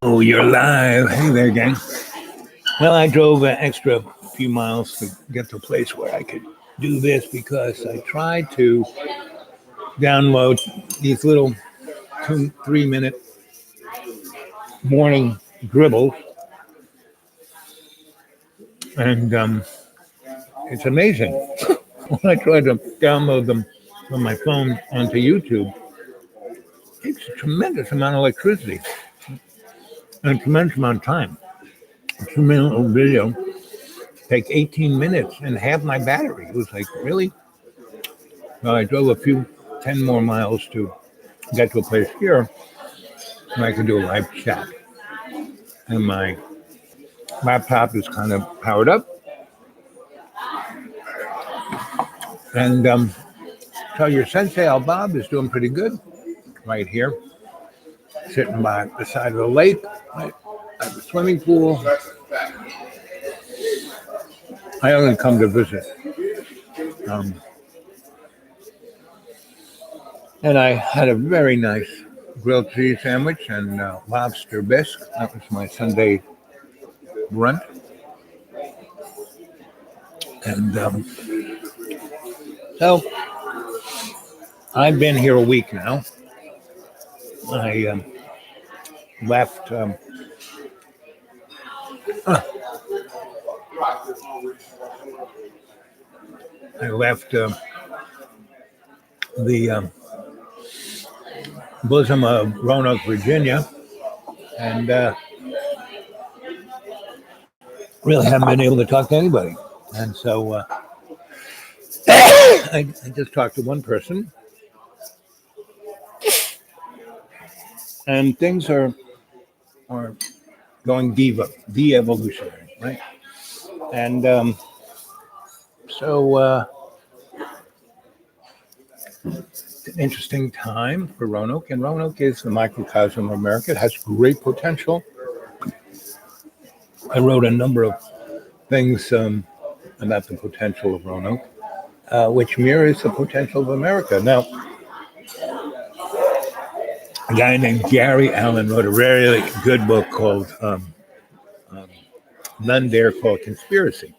Oh, you're live. Hey there, gang. Well, I drove an extra few miles to get to a place where I could do this because I tried to download these little 2, 3 minute morning dribbles, and it's amazing. When I tried to download them on my phone onto YouTube, it takes a tremendous amount of electricity and a tremendous amount of time. A 2 minute video take 18 minutes and half my battery. It was like, really? Well, I drove a few 10 more miles to get to a place here where I could do a live chat. And my laptop is kind of powered up. And so your Sensei Al Bob is doing pretty good right here, sitting by the side of the lake, right at the swimming pool. I only come to visit. And I had a very nice grilled cheese sandwich and lobster bisque. That was my Sunday brunch. And so I've been here a week now. I left. I left the bosom of Roanoke, Virginia, and really haven't been able to talk to anybody. And so I just talked to one person, and things are going de-evolutionary, right? And so it's an interesting time for Roanoke, and Roanoke is the microcosm of America. It has great potential. I wrote a number of things about the potential of Roanoke, which mirrors the potential of America. Now, a guy named Gary Allen wrote a really good book called None Dare Call Conspiracy.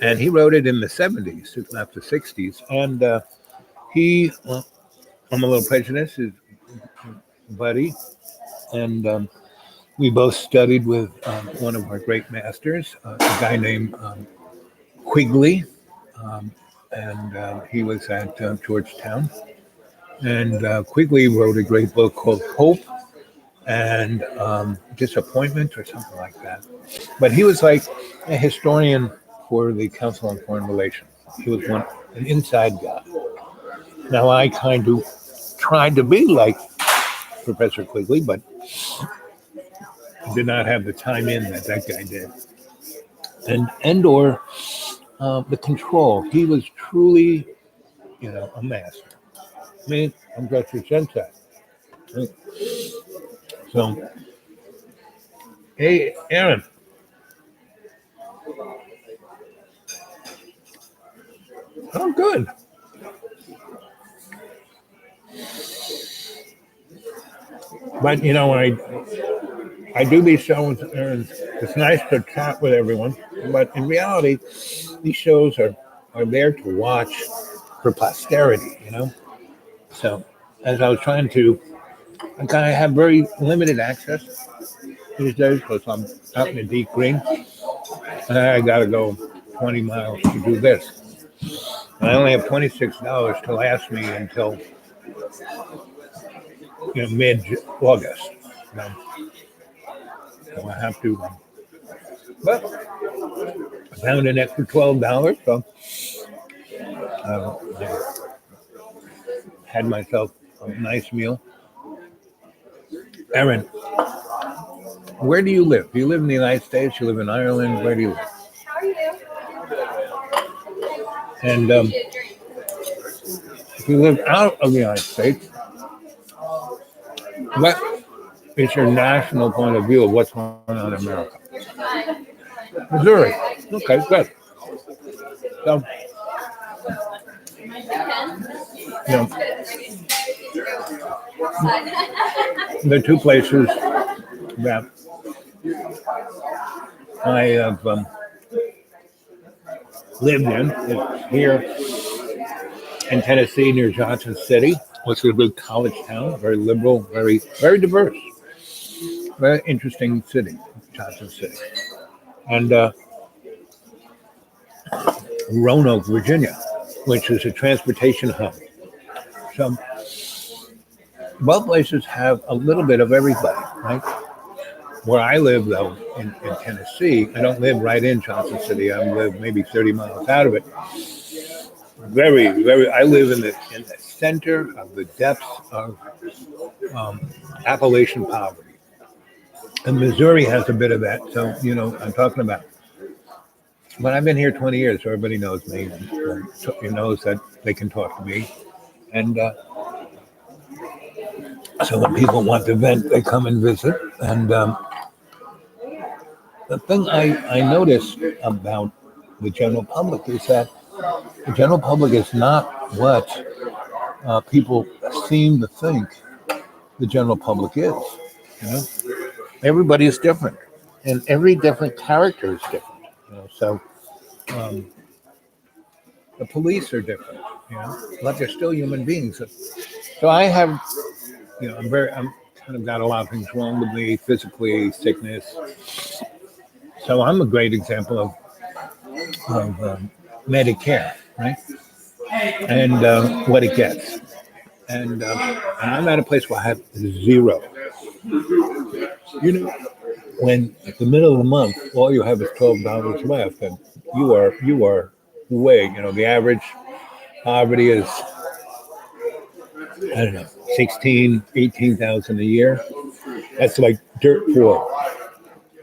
And he wrote it in the 70s, not the 60s. And I'm a little prejudiced, his buddy. And we both studied with one of our great masters, a guy named Quigley. And he was at Georgetown. And Quigley wrote a great book called Hope and Disappointment or something like that. But he was like a historian for the Council on Foreign Relations. He was an inside guy. Now, I kind of tried to be like Professor Quigley, but did not have the time in that guy did. And/or the control. He was truly, a master. Me, I'm just your sensei. So, hey, Aaron. Oh, good. But, when I do these shows, it's nice to chat with everyone. But in reality, these shows are there to watch for posterity, So, as I was trying to, I kind of have very limited access these days because I'm out in the deep green. And I got to go 20 miles to do this. And I only have $26 to last me until mid-August. So I have to. But I found an extra $12, so I had myself a nice meal. Aaron, where do you live? Do you live in the United States? You live in Ireland? Where do you live? And if you live out of the United States, what is your national point of view of what's going on in America? Missouri. Okay, good. So, the two places that I have lived in is here in Tennessee near Johnson City, which is a big college town, very liberal, very diverse, very interesting city, Johnson City, and Roanoke, Virginia, which is a transportation hub. So both places have a little bit of everybody, right? Where I live, though, in Tennessee, I don't live right in Johnson City. I live maybe 30 miles out of it. I live in the center of the depths of Appalachian poverty. And Missouri has a bit of that, so, I'm talking about. But I've been here 20 years, so everybody knows me. And knows that they can talk to me. And so when people want to vent, they come and visit. And the thing I noticed about the general public is that the general public is not what people seem to think the general public is. Everybody is different, and every different character is different. So the police are different. But they're still human beings. So I have, I'm kind of got a lot of things wrong with me physically, sickness. So I'm a great example of Medicare, right? And what it gets. And I'm at a place where I have zero. When at the middle of the month, all you have is $12 left, and you are way. The average poverty is, I don't know, 18,000 a year. That's like dirt poor.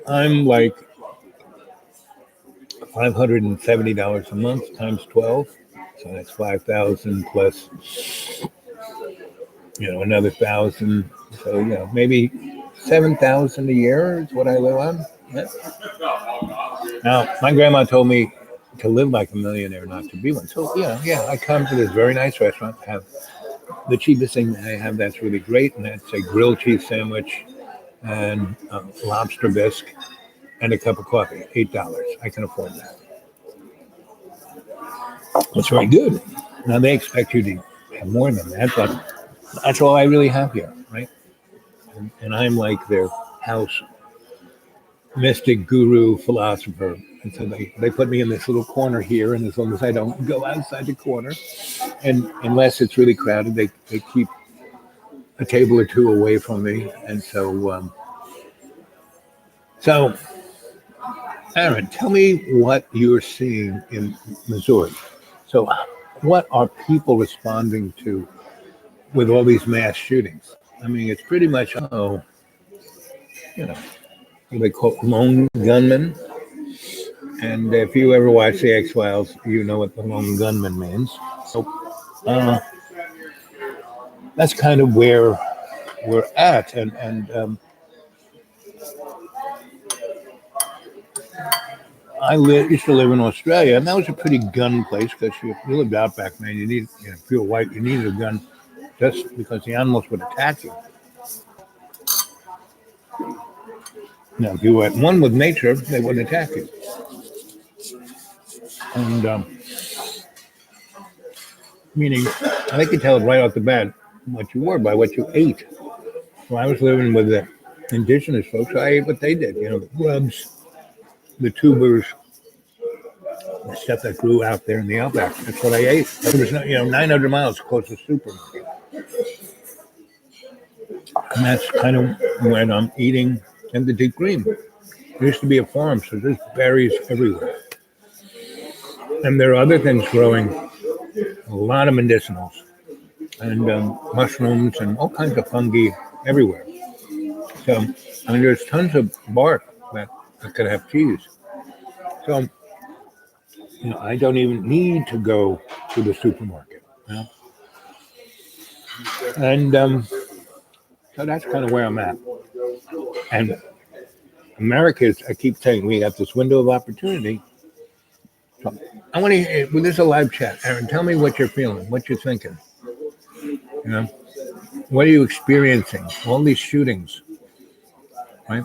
I'm like $570 a month times 12, so that's 5,000 plus, another 1,000. So maybe 7,000 a year is what I live on. Yeah. Now, my grandma told me to live like a millionaire, not to be one. So I come to this very nice restaurant, have the cheapest thing I have that's really great, and that's a grilled cheese sandwich and lobster bisque and a cup of coffee, $8. I can afford that. It's very good. Now they expect you to have more than that, but that's all I really have here, right? And I'm like their house mystic guru philosopher. And so they put me in this little corner here, and as long as I don't go outside the corner, and unless it's really crowded, they keep a table or two away from me. And so Aaron, tell me what you're seeing in Missouri. So what are people responding to with all these mass shootings? I mean, it's pretty much, they call lone gunmen. And if you ever watch the X-Files, you know what the lone gunman means. So that's kind of where we're at. And I used to live in Australia, and that was a pretty gun place because you lived out back, man. You need, if you're white, you needed a gun just because the animals would attack you. Now, if you were at one with nature, they wouldn't attack you. And meaning, they could tell right off the bat what you were by what you ate. So I was living with the indigenous folks. I ate what they did, the grubs, the tubers, the stuff that grew out there in the outback. That's what I ate. There was 900 miles closest supermarket. And that's kind of when I'm eating in the deep green. There used to be a farm, so there's berries everywhere. And there are other things growing, a lot of medicinals and mushrooms and all kinds of fungi everywhere. So, there's tons of bark that could have cheese. So, I don't even need to go to the supermarket. And so that's kind of where I'm at. And America I keep saying, we have this window of opportunity. So I want to, this is a live chat. Aaron, tell me what you're feeling, what you're thinking. What are you experiencing? All these shootings, right?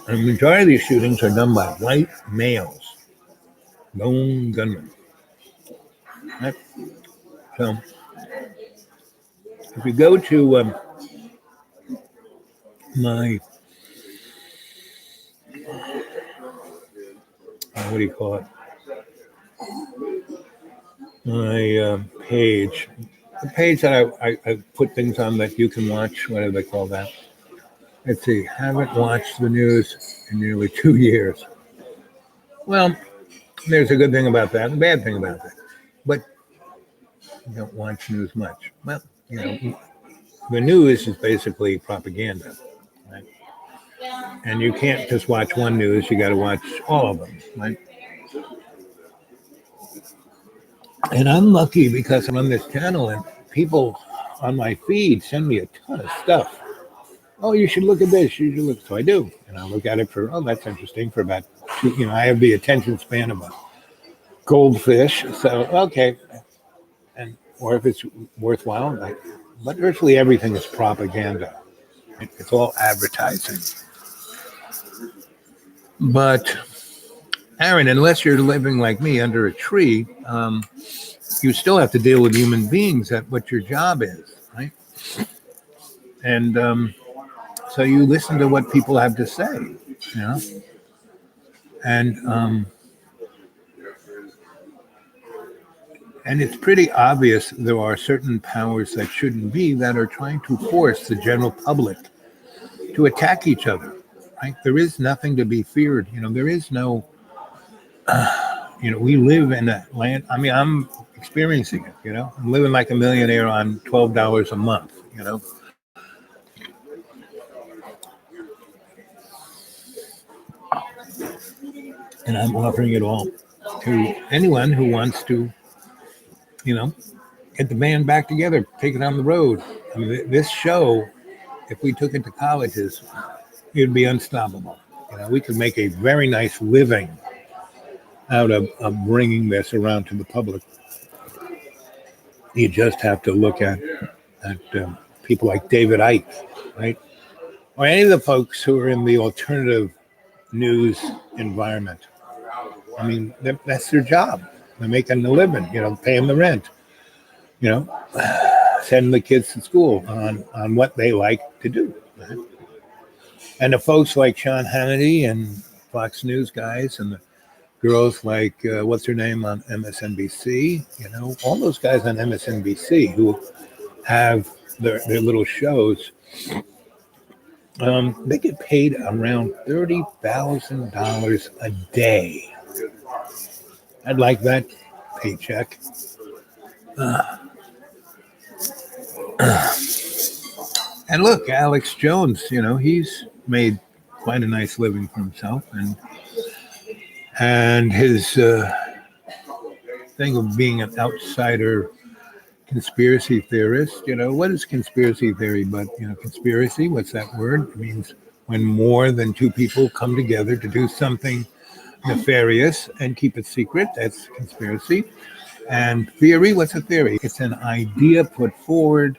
And the majority of these shootings are done by white males, lone gunmen. Right? So if you go to my, what do you call it? My page, the page that I put things on that you can watch, what do they call that? Let's see, haven't watched the news in nearly 2 years. Well, there's a good thing about that and a bad thing about that. But you don't watch news much. Well, the news is basically propaganda, right? And you can't just watch one news, you got to watch all of them, right? And I'm lucky because I'm on this channel and people on my feed send me a ton of stuff. Oh, you should look at this. You should look. So I do. And I look at it for, oh, that's interesting for about two, I have the attention span of a goldfish. So, okay. And, or if it's worthwhile, but virtually everything is propaganda. It's all advertising. But Aaron, unless you're living like me under a tree, you still have to deal with human beings at what your job is, right? And so you listen to what people have to say, and and it's pretty obvious there are certain powers that shouldn't be that are trying to force the general public to attack each other. Right? There is nothing to be feared. There is no. We live in a land. I mean, I'm experiencing it. I'm living like a millionaire on $12 a month. And I'm offering it all to anyone who wants to, get the band back together, take it on the road. I mean, this show, if we took it to colleges, it'd be unstoppable. We could make a very nice living out of bringing this around to the public. You just have to look at people like David Icke, right? Or any of the folks who are in the alternative news environment. I mean, that's their job. They're making a living, paying the rent, sending the kids to school on what they like to do. Right? And the folks like Sean Hannity and Fox News guys and the girls like, what's her name on MSNBC, all those guys on MSNBC who have their little shows, they get paid around $30,000 a day. I'd like that paycheck. And look, Alex Jones, he's made quite a nice living for himself, and his thing of being an outsider conspiracy theorist. What is conspiracy theory? But conspiracy. What's that word? It means when more than two people come together to do something nefarious and keep it secret. That's conspiracy. And theory. What's a theory? It's an idea put forward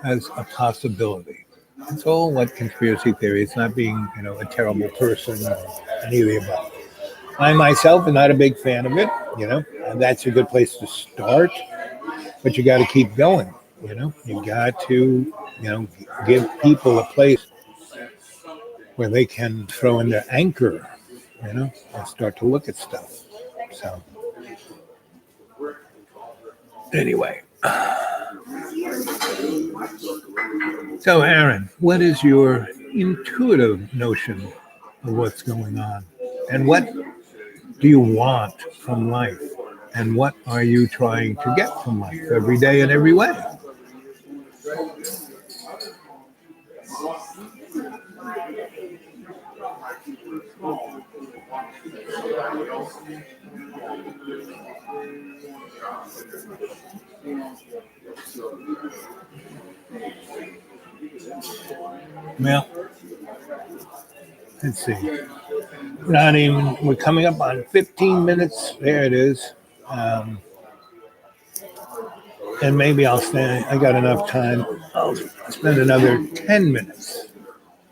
as a possibility. That's all what conspiracy theory. It's not being, a terrible person or any of the above. I myself am not a big fan of it, and that's a good place to start, but you got to keep going, you got to, give people a place where they can throw in their anchor, and start to look at stuff. So anyway. So, Aaron, what is your intuitive notion of what's going on? And what do you want from life? And what are you trying to get from life every day in every way? Well, let's see. We're coming up on 15 minutes. There it is. and maybe I'll stay. I got enough time. I'll spend another 10 minutes.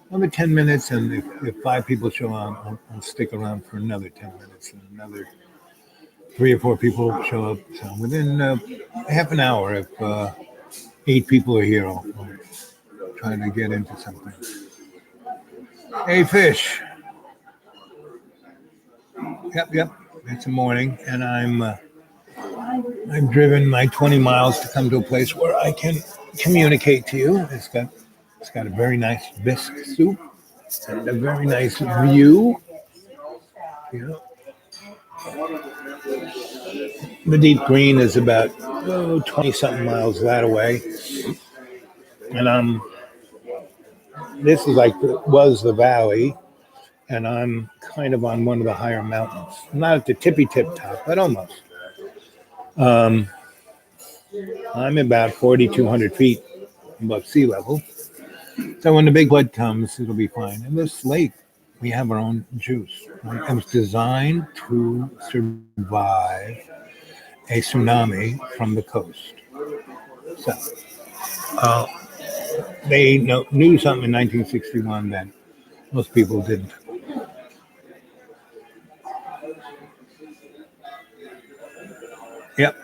Another 10 minutes, and if five people show up, I'll stick around for another 10 minutes, and another three or four people show up. So within half an hour, if eight people are here, I'll try to get into something. Hey, Fish. Yep. It's a morning, and I've driven my 20 miles to come to a place where I can communicate to you. It's got a very nice bisque soup and a very nice view. You know, the deep green is about 20 something miles that away, and this is was the valley, and I'm kind of on one of the higher mountains. I'm not at the tippy tip top, but almost. I'm about 4,200 feet above sea level. So when the big flood comes, it'll be fine. And this lake, we have our own juice. Right? It was designed to survive a tsunami from the coast. So they knew something in 1961 that most people didn't. Yep.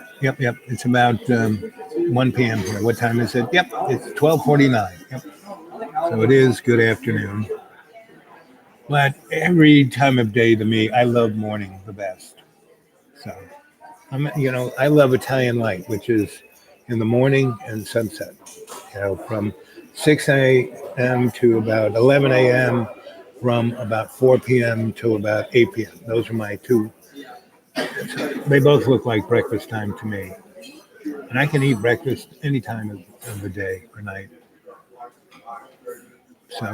It's about 1 p.m. here. What time is it? Yep, it's 12:49. Yep. So it is good afternoon. But every time of day to me, I love morning the best. So I love Italian light, which is in the morning and sunset. From 6 a.m. to about 11 a.m., from about 4 p.m. to about 8 p.m. Those are my two. They both look like breakfast time to me. And I can eat breakfast any time of the day or night. So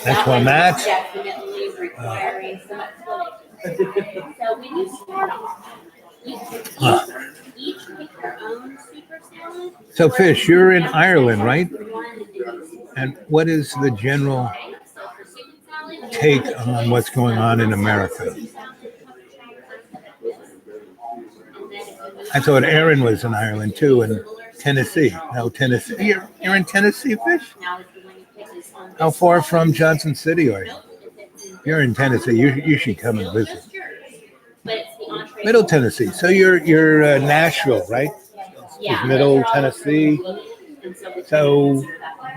that's where I'm at. Definitely requiring some explanation. So when you start off, you can each pick your own super salad. So, Fish, you're in Ireland, right? And what is the general take on what's going on in America? I thought Aaron was in Ireland too, and Tennessee. No, Tennessee. You're in Tennessee, Fish? How far from Johnson City are you? You're in Tennessee. You should come and visit. Middle Tennessee. So you're Nashville, right? Is Middle Tennessee. So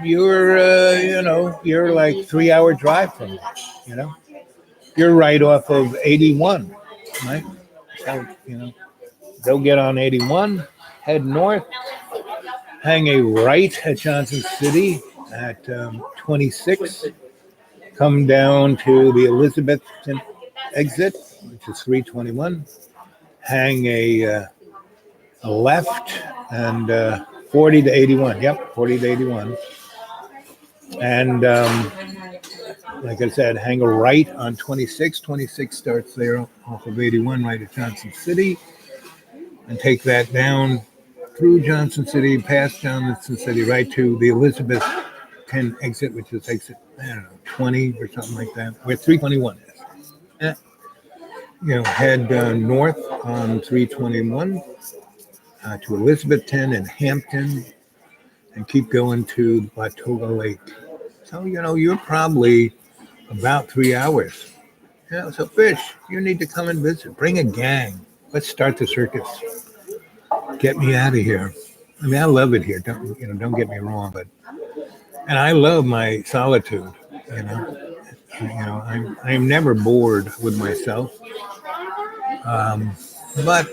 you're like 3 hour drive from me. You're right off of 81, right? So go get on 81, head north, hang a right at Johnson City at 26, come down to the Elizabethton exit, which is 321, hang a left and 40 to 81. Yep, 40 to 81. And like I said, hang a right on 26. 26 starts there off of 81 right at Johnson City. And take that down through Johnson City, past Johnson City, right to the Elizabethton exit, which is exit, 20 or something like that, where 321 is. Head north on 321 to Elizabethton and Hampton, and keep going to the Watauga Lake. So, you're probably about 3 hours. So, Fish, you need to come and visit. Bring a gang. Let's start the circus. Get me out of here. I mean, I love it here. Don't get me wrong, and I love my solitude. I'm never bored with myself. But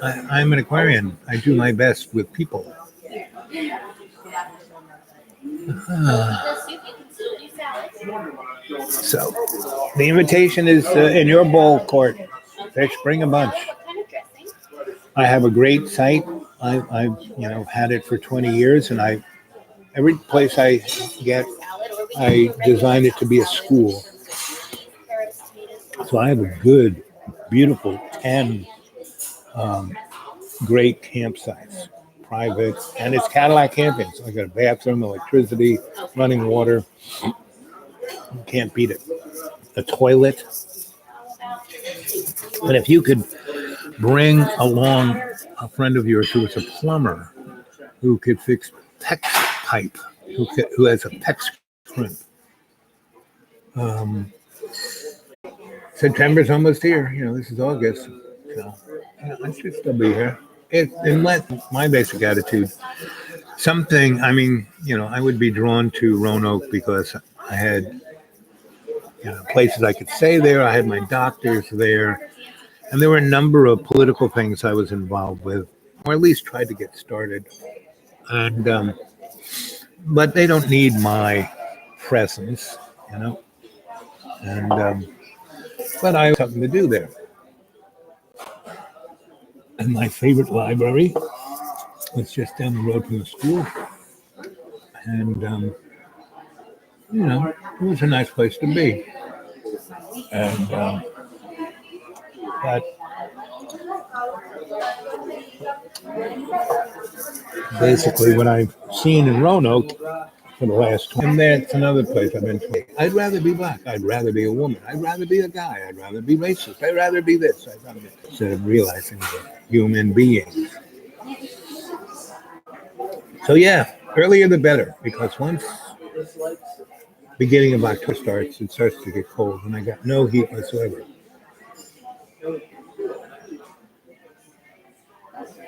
I'm an Aquarian. I do my best with people. So the invitation is in your bowl court. Fish, bring a bunch. I have a great site. I've had it for 20 years, and every place I get, I design it to be a school. So I have a good, beautiful 10 great campsites, private, and it's Cadillac camping. So I got a bathroom, electricity, running water. You can't beat it. A toilet. And if you could bring along a friend of yours who was a plumber who could fix PEX pipe, who has a PEX crimp. September's almost here. This is August. So I should still be here. And my basic attitude, I would be drawn to Roanoke because I had, places I could stay there. I had my doctors there. And there were a number of political things I was involved with, or at least tried to get started. And, but they don't need my presence, and, but I have something to do there. And my favorite library was just down the road from the school. And, it was a nice place to be. And, but basically, what I've seen in Roanoke for the last 20, and that's another place I've been to. I'd rather be black. I'd rather be a woman. I'd rather be a guy. I'd rather be racist. I'd rather be this. Instead of realizing we're human beings. So yeah, earlier the better, because once beginning of October starts, it starts to get cold, and I got no heat whatsoever.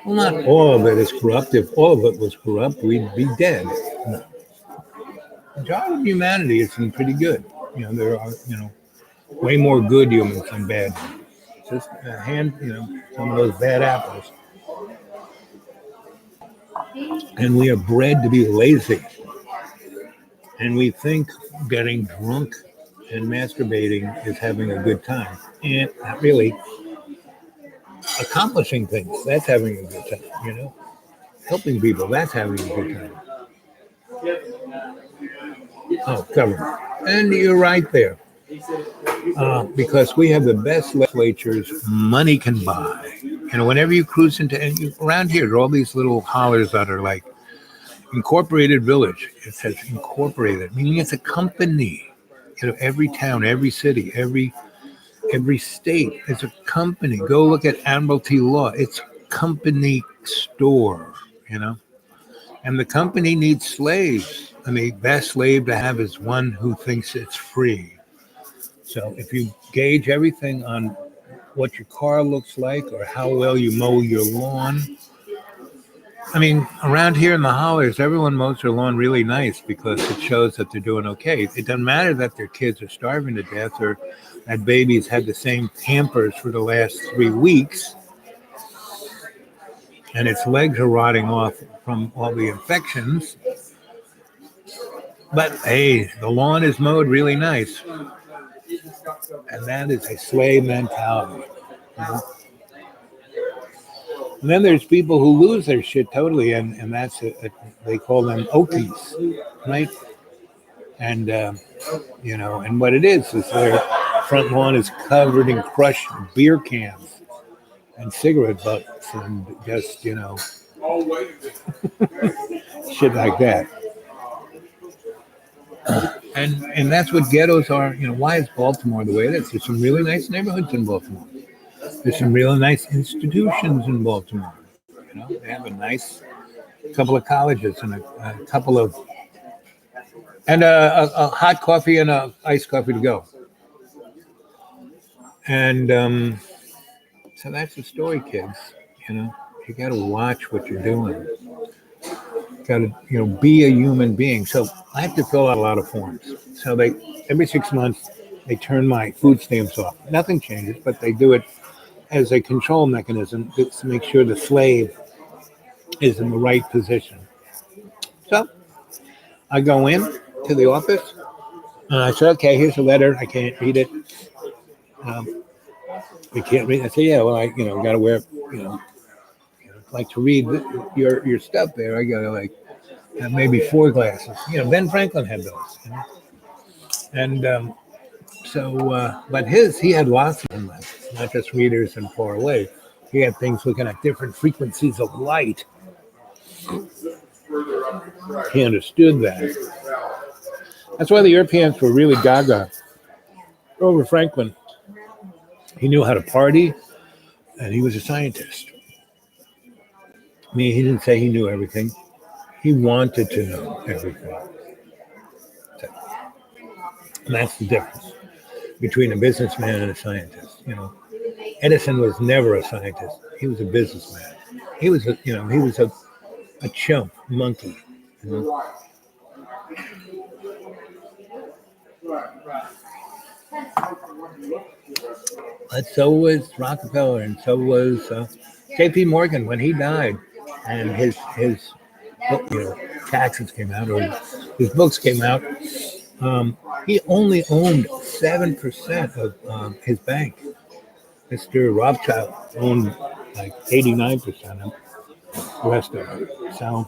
Well, not all of it is corrupt. If all of it was corrupt, we'd be dead. No. The majority of humanity is pretty good. There are, way more good humans than bad. Just a hand, some of those bad apples. And we are bred to be lazy. And we think getting drunk and masturbating is having a good time. And not really. Accomplishing things, that's having a good time, Helping people, that's having a good time. Oh, government. And you're right there. Because we have the best legislatures money can buy. Whenever you cruise around here, there are all these little hollers that are like incorporated village. It says incorporated, meaning it's a company. Every town, every city, every state is a company. Go look at Admiralty Law. It's a company store, And the company needs slaves. And the best slave to have is one who thinks it's free. So if you gauge everything on what your car looks like or how well you mow your lawn, around here in the hollers, everyone mows their lawn really nice because it shows that they're doing okay. It doesn't matter that their kids are starving to death or that babies had the same Pampers for the last 3 weeks and its legs are rotting off from all the infections. But hey, the lawn is mowed really nice. And that is a slave mentality. And then there's people who lose their shit totally, and that's they call them Okies, right? And and what it is their front lawn is covered in crushed beer cans and cigarette butts and just shit like that. And that's what ghettos are. Why is Baltimore the way it is? There's some really nice neighborhoods in Baltimore. There's some really nice institutions in Baltimore. They have a nice couple of colleges and a couple of and a hot coffee and a iced coffee to go. And so that's the story, kids. You got to watch what you're doing. Got to be a human being. So I have to fill out a lot of forms. So every 6 months they turn my food stamps off. Nothing changes, but they do it as a control mechanism to make sure the slave is in the right position. So I go in to the office and I said, okay, here's a letter. I can't read it. I can't read it. I say, yeah, well, I got to wear, like to read your stuff there. I got to have maybe 4 glasses. Ben Franklin had those. And but he had lots of them, not just readers and far away. He had things looking at different frequencies of light. He understood that. That's why the Europeans were really gaga over Franklin. He knew how to party. and he was a scientist. I mean, he didn't say he knew everything. He wanted to know everything. And that's the difference between a businessman and a scientist. Edison was never a scientist. He was a businessman. He was a chump monkey. You know? But so was Rockefeller, and so was J.P. Morgan when he died, and his taxes came out, or his books came out. He only owned 7% of his bank. Mr. Rothschild owned like 89% of the rest of it. So,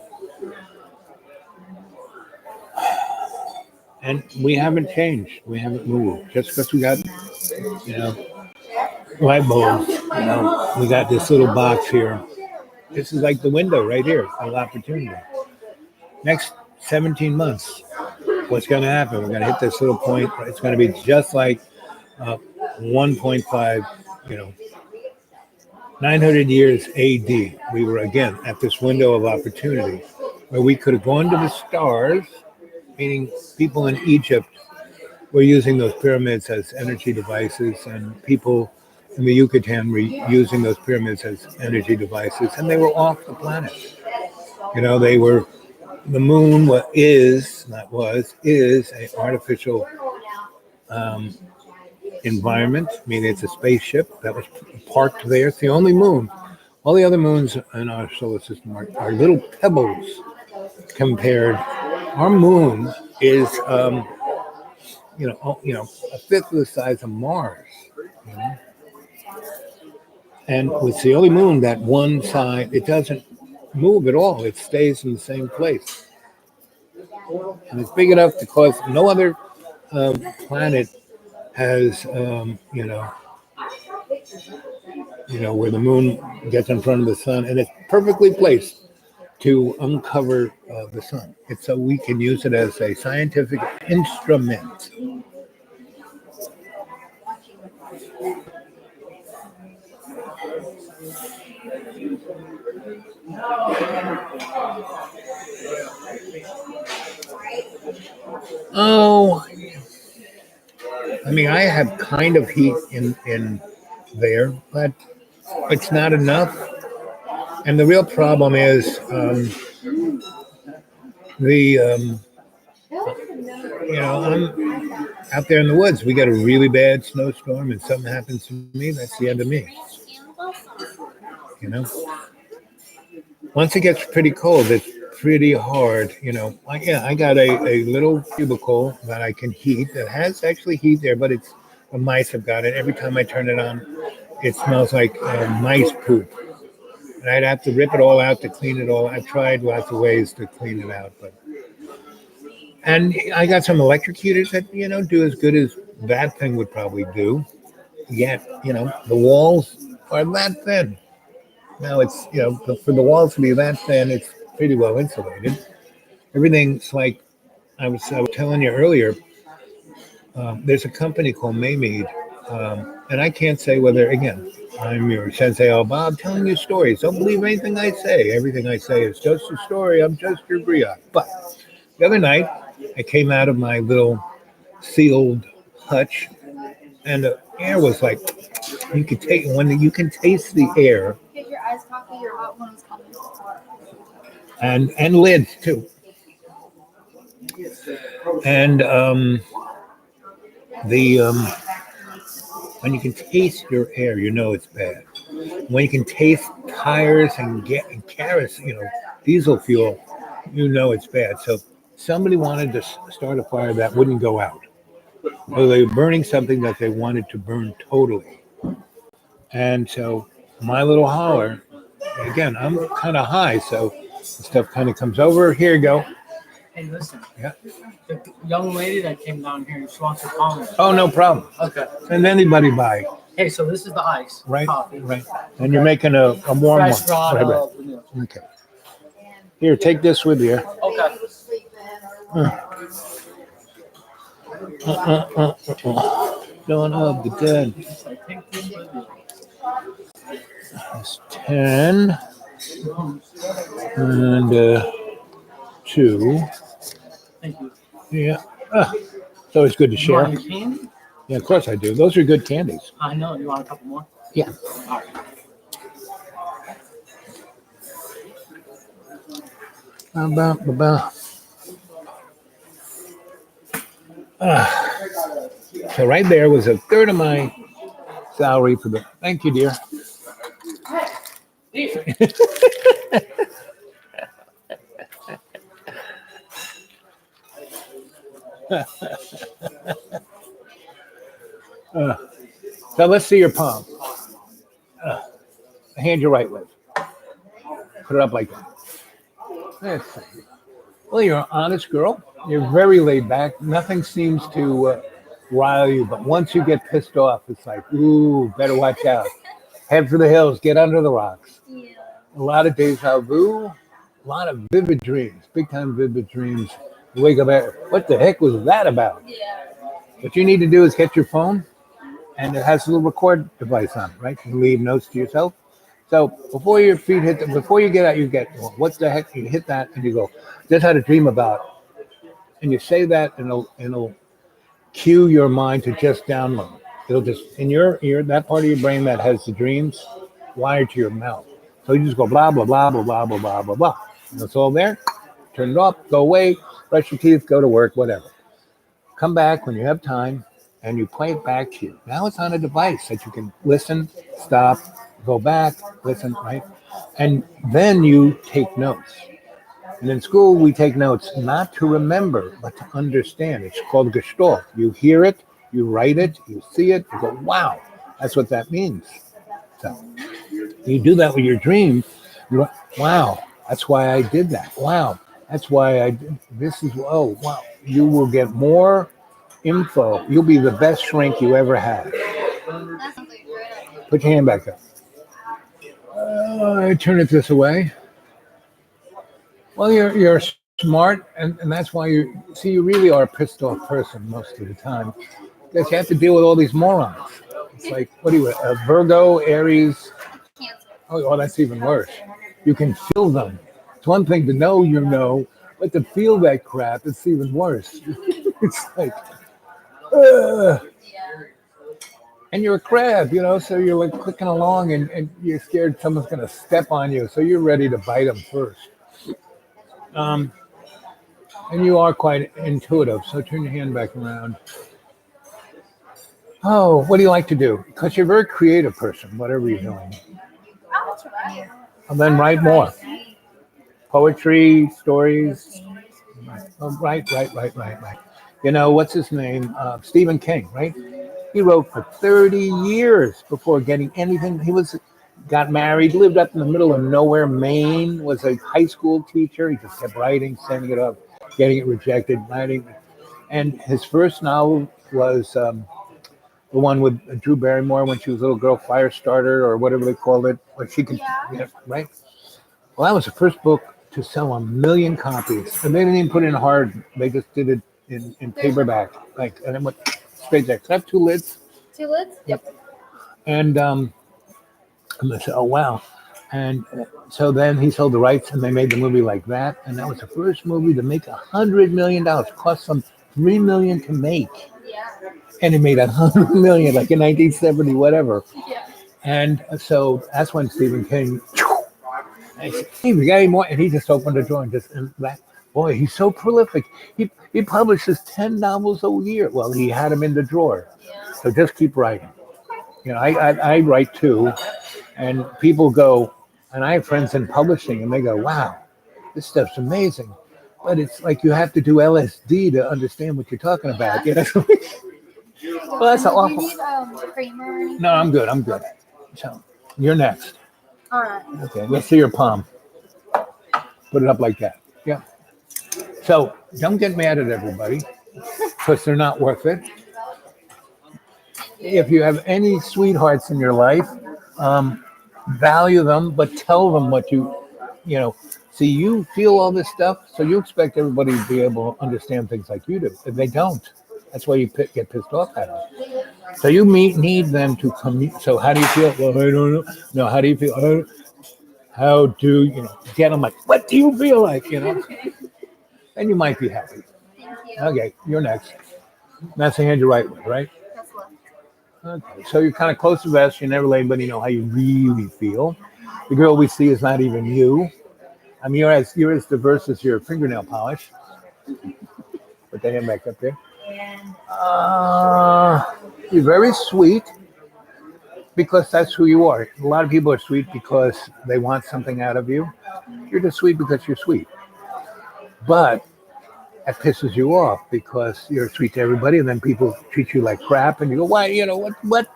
and we haven't changed. We haven't moved. Just because we got, light bulbs, we got this little box here. This is like the window right here, an opportunity. Next 17 months, what's going to happen? We're going to hit this little point. It's going to be just like 1.5, 900 years AD. We were again at this window of opportunity where we could have gone to the stars, meaning people in Egypt were using those pyramids as energy devices, and people in the Yucatan were using those pyramids as energy devices, and they were off the planet. They were, the moon is an artificial environment, meaning it's a spaceship that was parked there. It's the only moon. All the other moons in our solar system are little pebbles compared. Our moon is, a fifth of the size of Mars. And it's the only moon that one side, it doesn't move at all. It stays in the same place. And it's big enough to cause no other planet has, where the moon gets in front of the sun, and it's perfectly placed to uncover the sun. It's so we can use it as a scientific instrument. Oh, I mean, I have kind of heat in there, but it's not enough. And the real problem is I'm out there in the woods. We got a really bad snowstorm, and something happens to me. That's the end of me. Once it gets pretty cold, it's pretty hard. I got a little cubicle that I can heat that has actually heat there, but it's the mice have got it. Every time I turn it on, it smells like mice poop. And I'd have to rip it all out to clean it all. I've tried lots of ways to clean it out, and I got some electric heaters that do as good as that thing would probably do. Yet the walls are that thin. Now it's for the walls to be that thin, it's pretty well insulated. Everything's like I was telling you earlier. There's a company called Maymead, and I can't say whether again I'm your sensei Al Bob telling you stories. Don't believe anything I say. Everything I say is just a story. I'm just your griot. But the other night, I came out of my little sealed hutch, and the air was like you could take when you can taste the air. Get your eyes cocky, your hot one is coming. And lids too. And when you can taste your air, it's bad. When you can taste tires and kerosene, diesel fuel, it's bad. So somebody wanted to start a fire that wouldn't go out. So they were burning something that they wanted to burn totally. And so my little holler, again, I'm kind of high, so the stuff kind of comes over. Here you go. Hey, listen. Yeah. The young lady that came down here, she wants to call me. Oh, no problem. Okay. Send anybody by. Hey, so this is the ice. Right, Coffee. right. And you're making a warm Fresh one. raw. Right. Okay. Here, take this with you. Okay. Dawn of the dead. Take this with you. That's 10 and 2. Thank you. Yeah. It's always good to You want share. any candy? Yeah, of course I do. Those are good candies. I know. You want a couple more? Yeah. All right. Ba-ba-ba-ba. So right there was a third of my salary for the. Thank you, dear. So let's see your palm. Hand your right with. Put it up like that. Let's see. Well, you're an honest girl. You're very laid back. Nothing seems to rile you. But once you get pissed off, it's like, ooh, better watch out. Head for the hills. Get under the rocks. Yeah. A lot of deja vu. A lot of vivid dreams. Big time vivid dreams. You wake up at, what the heck was that about? Yeah. What you need to do is get your phone, and it has a little record device on it, right? You can leave notes to yourself. So before your feet hit, before you get out, you get, well, what the heck? You hit that, and you go, just had a dream about, and you say that, and it'll cue your mind to just download. It'll just in your ear, that part of your brain that has the dreams wired to your mouth. So you just go blah blah blah blah blah blah blah blah blah. And it's all there. Turn it off. Go away. Brush your teeth. Go to work. Whatever. Come back when you have time, and you play it back to you. Now it's on a device that you can listen, stop, go back, listen, right? And then you take notes. And in school, we take notes not to remember, but to understand. It's called Gestalt. You hear it, you write it, you see it, you go, wow, that's what that means. So you do that with your dream. You're like, wow, that's why I did that. Wow, that's why I did. This is, oh, wow. You will get more info. You'll be the best shrink you ever had. That sounds like a great idea. Put your hand back up. I turn it this way. Well, you're smart, and that's why you see you really are a pissed off person most of the time, because you have to deal with all these morons. It's like, what are you, a Virgo, Aries? Cancer. Oh, that's even worse. You can feel them. It's one thing to know you know, but to feel that crap, it's even worse. It's like, ugh. Yeah. And you're a crab, so you're like clicking along, and you're scared someone's going to step on you, so you're ready to bite them first. And you are quite intuitive, so turn your hand back around. Oh, what do you like to do? Because you're a very creative person, whatever you're doing. I'll try. And then write more. Poetry, stories. Oh, right. What's his name? Stephen King, right? He wrote for 30 years before getting anything. Got married, lived up in the middle of nowhere, Maine, was a high school teacher. He just kept writing, sending it up, getting it rejected, writing. And his first novel was the one with Drew Barrymore when she was a little girl, Firestarter, or whatever they called it. Where she could, right? Well, that was the first book to sell 1 million copies. And they didn't even put it in hard. They just did it in paperback. And it went straight there. Could I have 2 lids? 2 lids? Yep. And I said, oh, wow. And so then he sold the rights, and they made the movie like that. And that was the first movie to make $100 million. Cost them $3 million to make. Yeah. And it made $100 million, like in 1970, whatever. Yeah. And so that's when Stephen King, I said, hey, we got any more? And he just opened the door and that. Boy, he's so prolific. He publishes 10 novels a year. Well, he had them in the drawer. Yeah. So just keep writing. I write too. And people go, and I have friends in publishing, and they go, wow, this stuff's amazing. But it's like you have to do LSD to understand what you're talking about. Well, that's awful. Do you need creamer or anything? No, I'm good. So you're next. All right. Okay, let's see your palm. Put it up like that. Yeah. So don't get mad at everybody because they're not worth it. If you have any sweethearts in your life, value them, but tell them what see, you feel all this stuff, so you expect everybody to be able to understand things like you do. If they don't, That's why you get pissed off at them. So you need them to come. So how do you feel? Well, I don't know. No, how do you feel? How do get them like? What do you feel like? And you might be happy. Thank you. Okay, you're next. That's the hand you write with, right? That's left. Okay. So you're kind of close to vest. You never let anybody know how you really feel. The girl we see is not even you. I mean, you're as diverse as your fingernail polish. Put the hand back up there. You're very sweet because that's who you are. A lot of people are sweet because they want something out of you. You're just sweet because you're sweet. But that pisses you off because you're sweet to everybody, and then people treat you like crap, and you go, "Why? What?"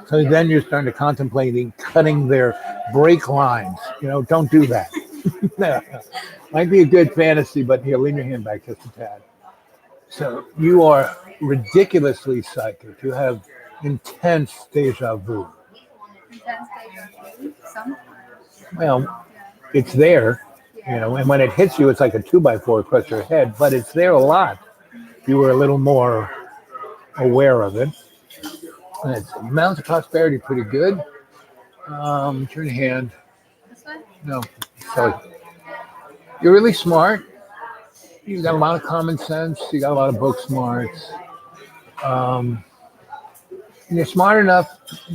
So then you're starting to contemplating cutting their brake lines. Don't do that. Might be a good fantasy, but here, lean your hand back just a tad. So you are ridiculously psychic. You have intense deja vu. Intense deja vu. Some. Well, it's there, and when it hits you, it's like a 2x4 across your head, but it's there a lot. If you were a little more aware of it. And it's amounts of prosperity pretty good. Turn your hand. This way? No, sorry. You're really smart. You got a lot of common sense. You got a lot of book smarts. And you're smart enough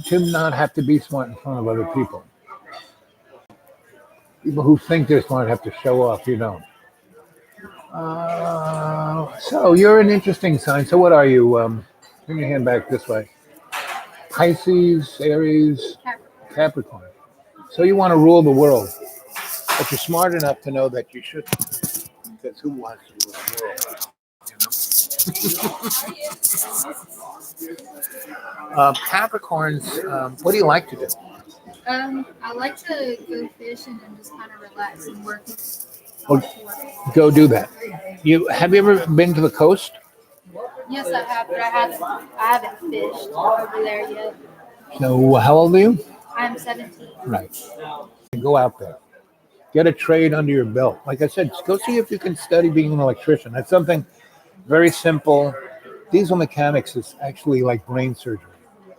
to not have to be smart in front of other people. People who think they're smart have to show off. You don't. So you're an interesting sign. So what are you? Turn your hand back this way. Pisces, Aries, Capricorn. So you want to rule the world, but you're smart enough to know that you shouldn't. Because who wants to rule the world? Capricorns, what do you like to do? I like to go fishing and just kind of relax and work. Well, go do that. Have you ever been to the coast? Yes, I have, but I haven't fished over there yet. So how old are you? I'm 17. Right. Go out there. Get a trade under your belt. Like I said, go see if you can study being an electrician. That's something very simple. Diesel mechanics is actually like brain surgery.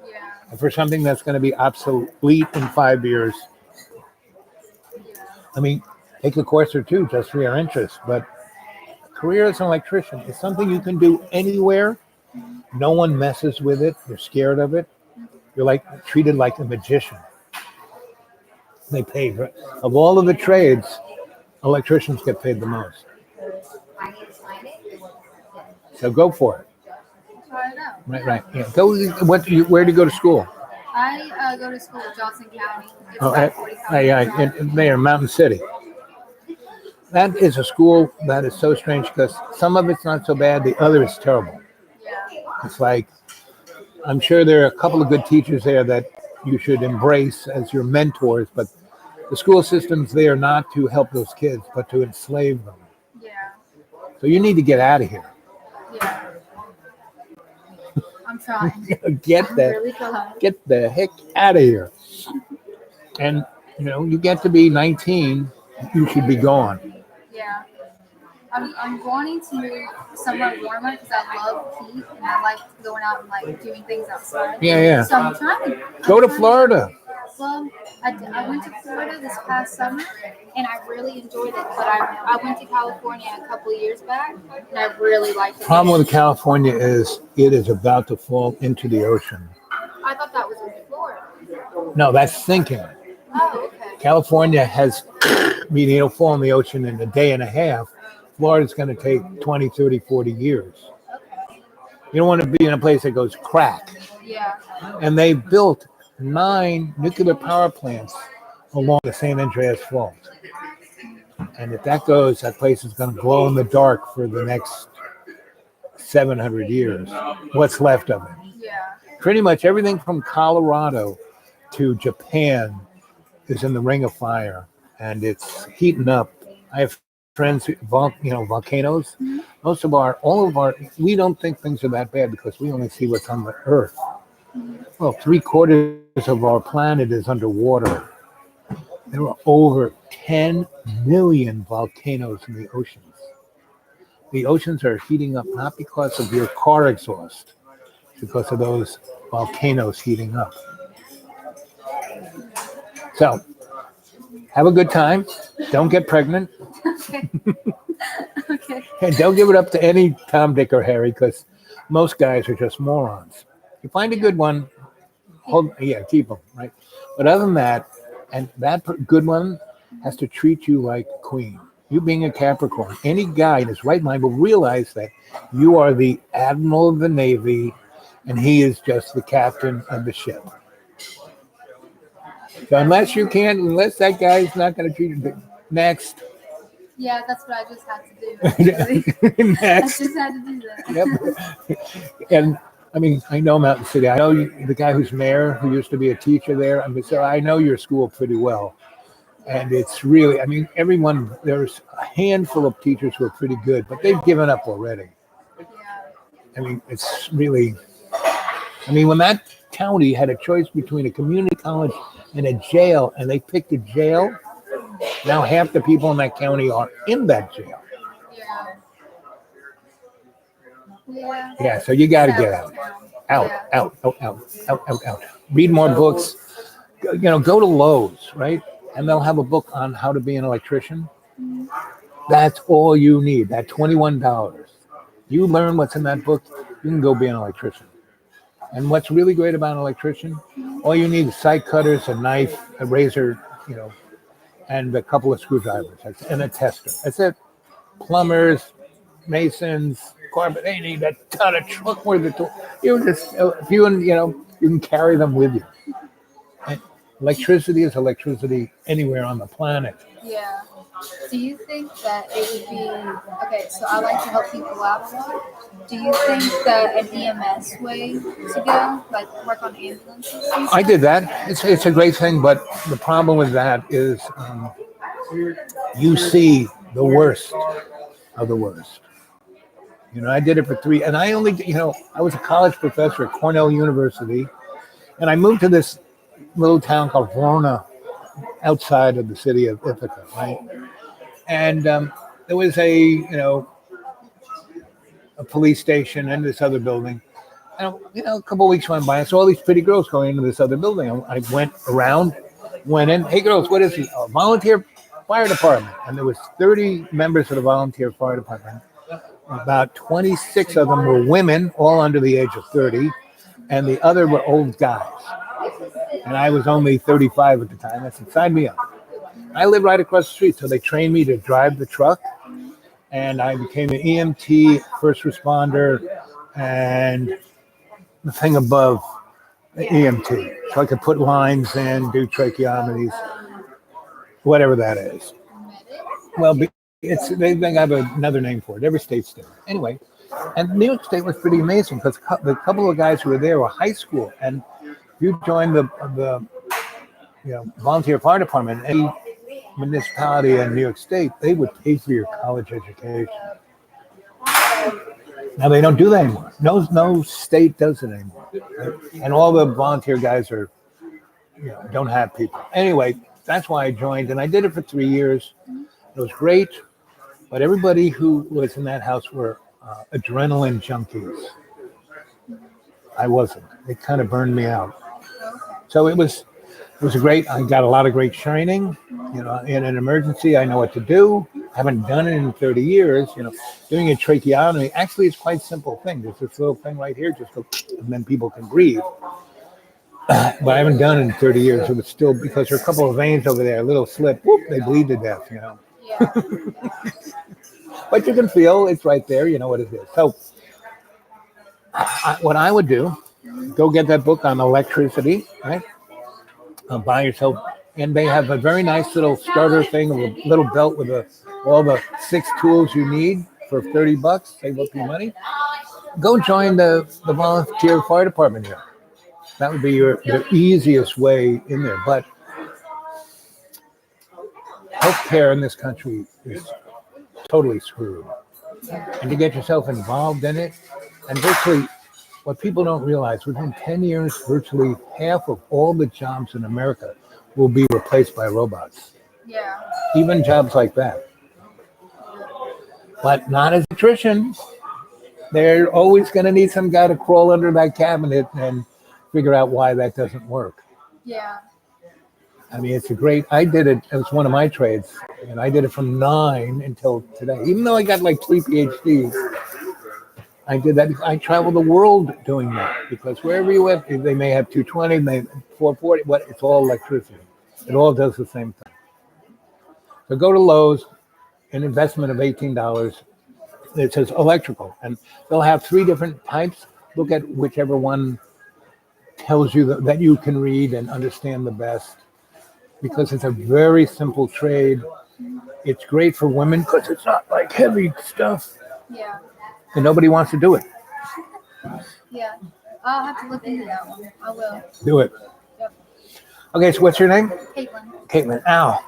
Yeah. And for something that's going to be obsolete in 5 years, I mean, take a course or two just for your interest. But a career as an electrician is something you can do anywhere. No one messes with it. You're scared of it. You're like treated like a magician. They pay of all of the trades, electricians get paid the most. So go for it. Try it out. Right. Yeah. Where do you go to school? I go to school in Johnson County. It's Oh, about 45 minutes. there, Mountain City. That is a school that is so strange because some of it's not so bad, the other is terrible. Yeah. It's like, I'm sure there are a couple of good teachers there that you should embrace as your mentors, but the school system's there not to help those kids, but to enslave them. Yeah. So you need to get out of here. Yeah. I'm trying. Get I'm that. really trying. Get the heck out of here. And you get to be 19, you should be gone. Yeah. I'm wanting to move somewhere warmer because I love heat and I like going out and like doing things outside. Yeah. So I'm trying to Go to Florida. Well, I went to Florida this past summer and I really enjoyed it. But I went to California a couple of years back and I really liked it. Problem with California is it is about to fall into the ocean. I thought that was in Florida. No, that's thinking. Oh, okay. California has, it'll fall in the ocean in a day and a half. Florida's going to take 20, 30, 40 years. Okay. You don't want to be in a place that goes crack. Yeah. And they built 9 nuclear power plants along the San Andreas Fault. And if that goes, that place is going to glow in the dark for the next 700 years. What's left of it. Yeah. Pretty much everything from Colorado to Japan is in the ring of fire, and it's heating up. I have friends, volcanoes. Mm-hmm. We don't think things are that bad because we only see what's on the earth. Mm-hmm. Well, 3/4 of our planet is underwater. There are over 10 million volcanoes in the oceans. the oceans are heating up not because of your car exhaust, because of those volcanoes heating up. So have a good time. Don't get pregnant. Okay. Okay. And don't give it up to any Tom, Dick, or Harry, because most guys are just morons. You find a good one, keep them, right? But other than that, and that good one has to treat you like a queen. You being a Capricorn, any guy in his right mind will realize that you are the admiral of the Navy, and he is just the captain of the ship. So unless that guy's not going to treat you, next. Yeah, that's what I just had to do. Actually. I Next. just had to do that. Yep. And I mean, I know Mountain City. I know the guy who's mayor, who used to be a teacher there. I mean, so I know your school pretty well. And it's really, I mean, there's a handful of teachers who are pretty good, but they've given up already. Yeah. I mean, it's really, when that county had a choice between a community college and a jail, and they picked a jail, now half the people in that county are in that jail. Yeah. Yeah. Yeah, so you got to get out. Out. Read more books. Go to Lowe's, right? And they'll have a book on how to be an electrician. That's all you need. That $21. You learn what's in that book, you can go be an electrician. And what's really great about an electrician, all you need is sight cutters, a knife, a razor, and a couple of screwdrivers and a tester. That's it. Plumbers, masons, carpet, they need a ton of truck worth of tools. You can carry them with you. And electricity is electricity anywhere on the planet. Yeah. Do you think that it would be okay? So I like to help people out a lot. Do you think that an EMS way to go, like work on ambulances? I did that. It's a great thing, but the problem with that is you see the worst of the worst. I did it for 3, and I was a college professor at Cornell University, and I moved to this little town called Verona, outside of the city of Ithaca, right? And there was a police station and this other building. And, a couple of weeks went by, I saw all these pretty girls going into this other building. I went in, hey girls, what is it? A volunteer fire department. And there was 30 members of the volunteer fire department. About 26 of them were women, all under the age of 30, and the other were old guys. And I was only 35 at the time. I said, sign me up. I lived right across the street, so they trained me to drive the truck, and I became an EMT, first responder, and the thing above the EMT. So I could put lines in, do tracheotomies, whatever that is. Well, they have another name for it. Every state's different. Anyway, and New York State was pretty amazing because the couple of guys who were there were high school, and you joined the volunteer fire department, any municipality in New York State, they would pay for your college education. Now they don't do that anymore. No state does it anymore. And all the volunteer guys don't have people. Anyway, that's why I joined, and I did it for 3 years. It was great, but everybody who was in that house were adrenaline junkies. I wasn't. It kind of burned me out. So it was great. I got a lot of great training. In an emergency, I know what to do. Haven't done it in 30 years. Doing a tracheotomy actually is quite a simple thing. There's this little thing right here, just go, and then people can breathe. But I haven't done it in 30 years. It was still, because there are a couple of veins over there, a little slip, whoop, they bleed to death. Yeah. But you can feel it's right there. You know what it is. So what I would do, go get that book on electricity, right? Buy yourself, and they have a very nice little starter thing, a little belt with all the 6 tools you need for $30. Save up your money. Go join the volunteer fire department here. That would be the easiest way in there. But healthcare in this country is totally screwed. And to get yourself involved in it, and virtually, what people don't realize, within 10 years, virtually half of all the jobs in America will be replaced by robots. Yeah. Even jobs like that. but not as a electrician. They're always going to need some guy to crawl under that cabinet and figure out why that doesn't work. Yeah. I mean, it's a great. I did it. It was one of my trades, and I did it from 9 until today. Even though I got like 3 PhDs, I did that. I travel the world doing that because wherever you went, they may have 220, may 440. What? It's all electricity. It all does the same thing. So go to Lowe's, an investment of $18. It says electrical, and they'll have 3 different types. Look at whichever one tells you that you can read and understand the best, because it's a very simple trade. It's great for women because it's not like heavy stuff, Yeah. and nobody wants to do it. Yeah. I'll have to look into that one. I will. Do it. Yep. Okay, so what's your name? Caitlin, Caitlin. Al,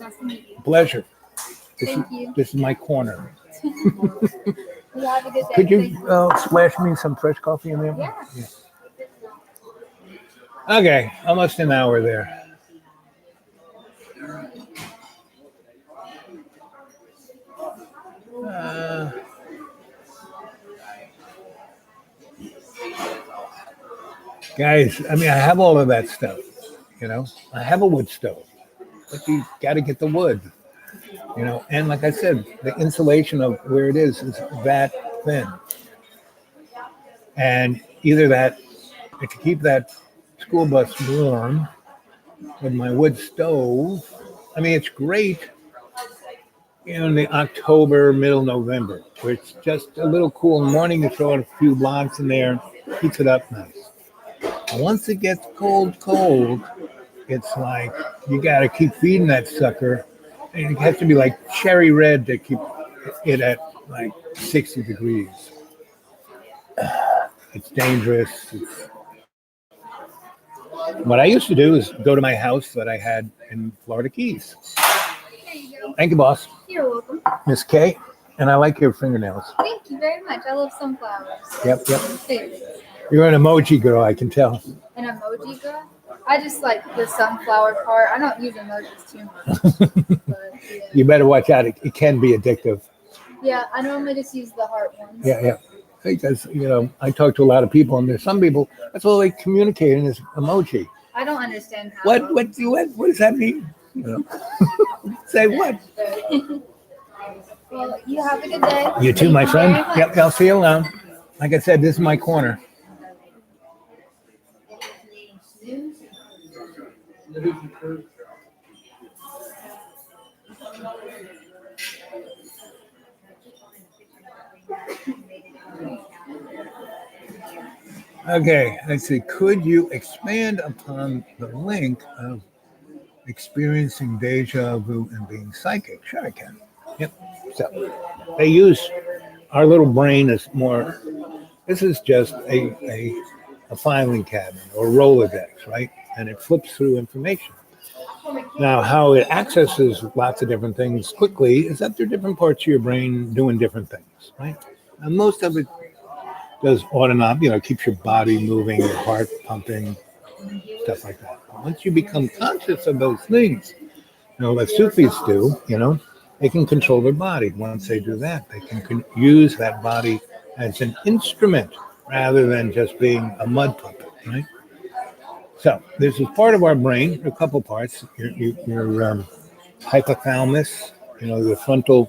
nice to meet you. pleasure. Thank you. This is my corner. You have a good day. Could you Thank you. splash me some fresh coffee in there? Yeah. Okay, almost an hour there. Guys, I mean, I have all of that stuff, you know. I have a wood stove, but you got to get the wood, you know. And like I said, the insulation of where it is that thin. And either that, to keep that school bus warm with my wood stove, I mean, it's great in the October, middle November, where it's just a little cool in the morning. You throw in a few logs in there, heats it up nice. Once it gets cold, it's like you got to keep feeding that sucker. And it has to be like cherry red to keep it at like 60 degrees. It's dangerous. What I used to do is go to my house that I had in Florida Keys. There you go. Thank you, boss. You're welcome. Miss K. And I like your fingernails. Thank you very much. I love sunflowers. Yep. Favorites. You're an emoji girl, I can tell. An emoji girl? I just like the sunflower part. I don't use emojis too much. But yeah. You better watch out. It can be addictive. Yeah, I normally just use the heart ones. Yeah. Because, you know, I talk to a lot of people, and there's some people, that's all they communicate in is emoji. I don't understand how. What does that mean? You know? Say what? Well, you have a good day. You too, my Thank you friend. very much. Yep, I'll see you around. Like I said, this is my corner. Okay, let's see. Could you expand upon the link of experiencing deja vu and being psychic? Sure, I can. Yep. So they use our little brain as more. This is just a filing cabinet or Rolodex, right? And it flips through information. Now, how it accesses lots of different things quickly is that there are different parts of your brain doing different things, right? And most of it does autonomic, you know, keeps your body moving, your heart pumping, stuff like that. But once you become conscious of those things, you know, like Sufis do, you know, they can control their body. Once they do that, they can use that body as an instrument rather than just being a mud puppet, right? So this is part of our brain, a couple parts. Your hypothalamus, you know, the frontal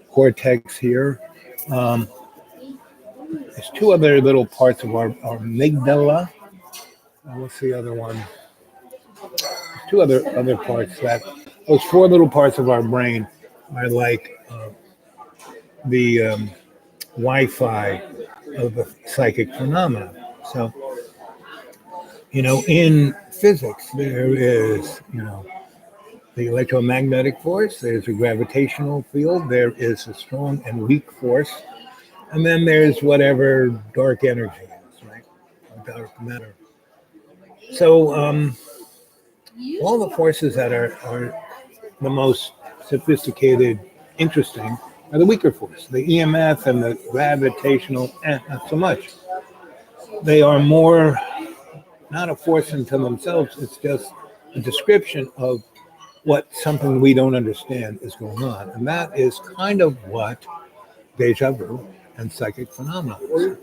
cortex here. There's 2 other little parts of our amygdala. What's the other one? There's 2 other parts. Those 4 little parts of our brain are like the Wi-Fi of the psychic phenomena. So, you know, in physics, there is, you know, the electromagnetic force, there's a gravitational field, there is a strong and weak force, and then there's whatever dark energy is, right? Or dark matter. So all the forces that are the most sophisticated, interesting, are the weaker force. The EMF and the gravitational, not so much. They are more not a force unto themselves, it's just a description of what something we don't understand is going on. And that is kind of what deja vu and psychic phenomena.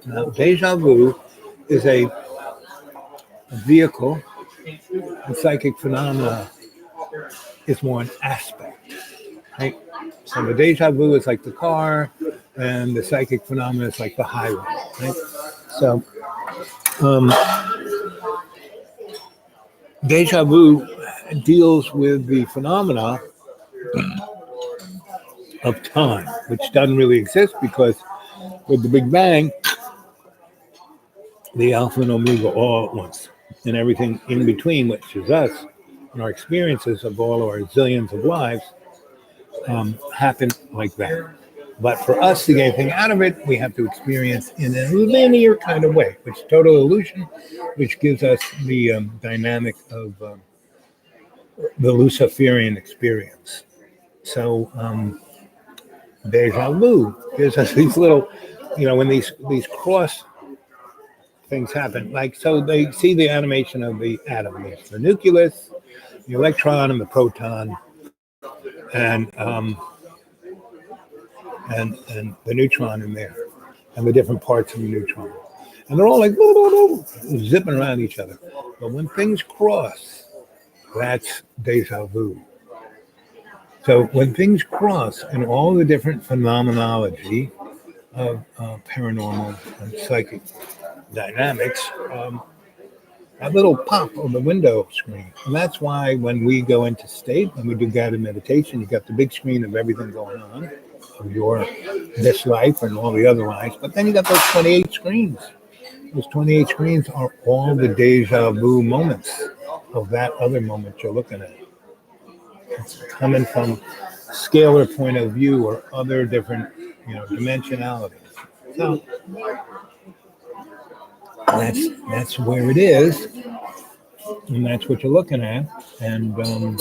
Now, deja vu is a vehicle, and psychic phenomena is more an aspect, right? So the deja vu is like the car, and the psychic phenomena is like the highway, right? So um, deja vu deals with the phenomena of time, which doesn't really exist because with the Big Bang, the Alpha and Omega all at once, and everything in between, which is us, and our experiences of all our zillions of lives, happen like that. But for us to get anything out of it, we have to experience in a linear kind of way, which is total illusion, which gives us the dynamic of the Luciferian experience. So deja vu gives us these little, when these cross things happen, like so they see the animation of the atom, the nucleus, the electron, and the proton, and and the neutron in there, and the different parts of the neutron, and they're all like zipping around each other. But when things cross, that's deja vu. So when things cross in all the different phenomenology of paranormal and psychic dynamics, that little pop on the window screen. And that's why when we go into state, when we do guided meditation, you got the big screen of everything going on, of your this life and all the other lives. But then you got those 28 screens. Those 28 screens are all the deja vu moments of that other moment you're looking at. It's coming from a scalar point of view or other different, dimensionalities. So that's where it is, and that's what you're looking at. And uh,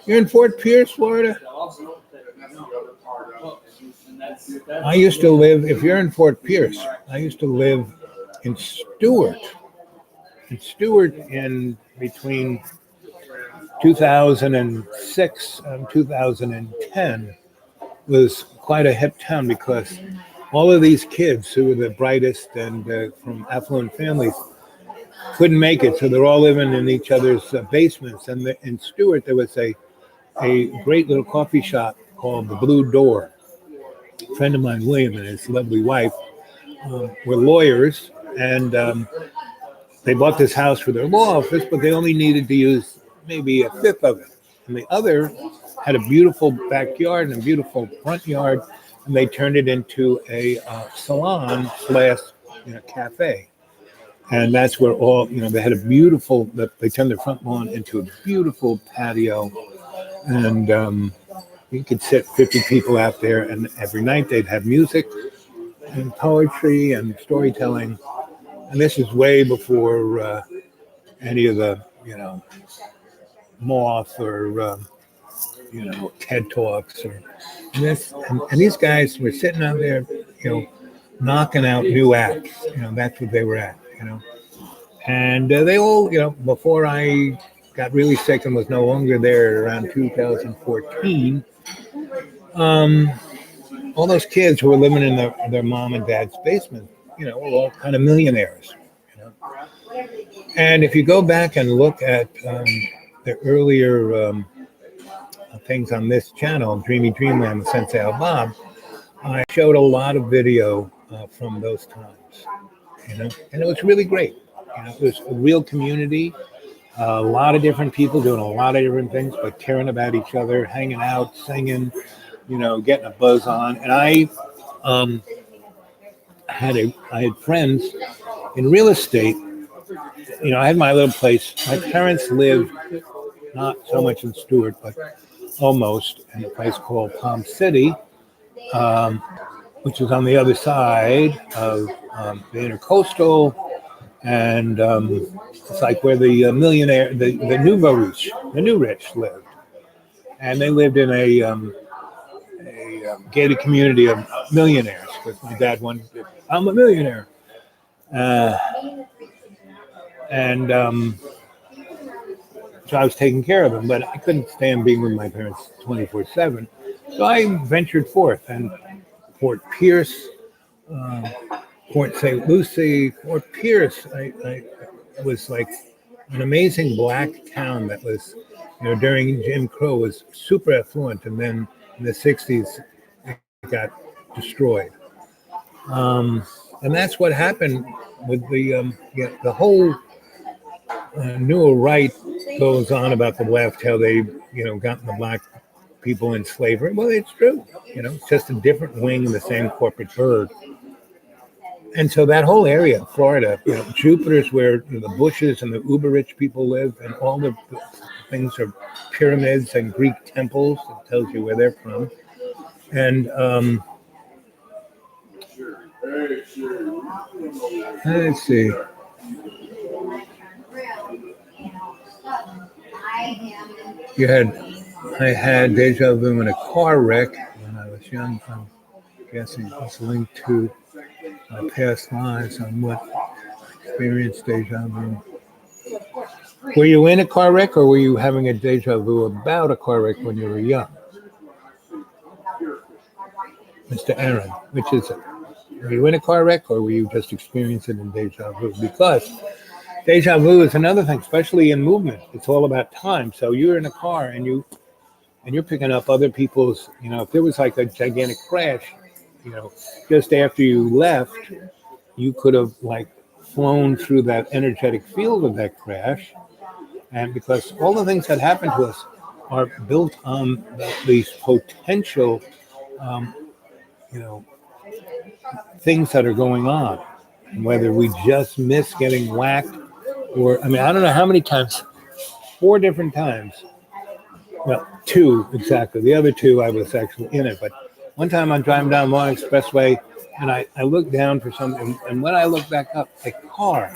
you're in Fort Pierce, Florida. I used to live. If you're in Fort Pierce, I used to live in Stewart. In between 2006 and 2010 was quite a hip town because all of these kids who were the brightest and from affluent families couldn't make it, so they're all living in each other's basements. And in Stewart, there was a great little coffee shop called the Blue Door. A friend of mine, William, and his lovely wife were lawyers, and they bought this house for their law office, but they only needed to use maybe a fifth of it. And the other had a beautiful backyard and a beautiful front yard, and they turned it into a salon slash cafe. And that's where all, they had a beautiful, they turned their front lawn into a beautiful patio. And you could sit 50 people out there, and every night they'd have music and poetry and storytelling. And this is way before any of the, Moth or, TED Talks. And these guys were sitting out there, knocking out new acts. That's what they were at, And they all, before I got really sick and was no longer there around 2014, all those kids who were living in their mom and dad's basement, were all kind of millionaires. And if you go back and look at the earlier things on this channel, Dreamy Dreamland with Sensei Al Bob, I showed a lot of video from those times, and it was really great. It was a real community, a lot of different people doing a lot of different things, but caring about each other, hanging out, singing, getting a buzz on. And I had friends in real estate. I had my little place. My parents lived not so much in Stewart, but almost in a place called Palm City, which is on the other side of the Intercoastal, and it's like where the millionaire, the new rich lived, and they lived in a gated community of millionaires. Because my dad wanted, I'm a millionaire, and So I was taking care of them, but I couldn't stand being with my parents 24/7. So I ventured forth, and Fort Pierce, um, Fort St. Lucie, Fort Pierce. I was like an amazing black town that was, during Jim Crow was super affluent, and then in the '60s it got destroyed. Um, and that's what happened with the whole Newell Wright goes on about the left, how they, gotten the black people in slavery. Well, it's true. It's just a different wing of the same corporate bird. And so that whole area, Florida, Jupiter's where the Bushes and the uber rich people live, and all the things are pyramids and Greek temples. It tells you where they're from. And let's see. I had deja vu in a car wreck when I was young. I'm guessing it's linked to my past lives on what experienced deja vu. Were you in a car wreck, or were you having a deja vu about a car wreck when you were young? Mr. Aaron, which is it? Were you in a car wreck, or were you just experiencing in deja vu? Because deja vu is another thing, especially in movement. It's all about time. So you're in a car and you're picking up other people's, if there was like a gigantic crash, just after you left, you could have like flown through that energetic field of that crash. And because all the things that happen to us are built on these potential, um, things that are going on. And whether we just miss getting whacked or, I don't know how many times, 4 different times. Well, 2 exactly. The other 2, I was actually in it. But one time I'm driving down Long Expressway, and I look down for something. And when I look back up, a car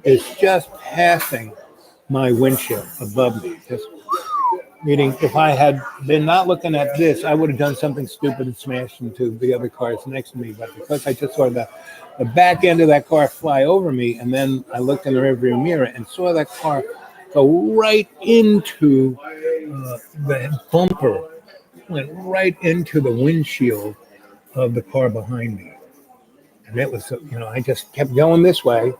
is just passing my windshield above me. Just meaning, if I had been not looking at this, I would have done something stupid and smashed into the other cars next to me. But because I just saw the back end of that car fly over me, and then I looked in the rearview mirror and saw that car go right into the bumper, went right into the windshield of the car behind me. And it was, I just kept going this way,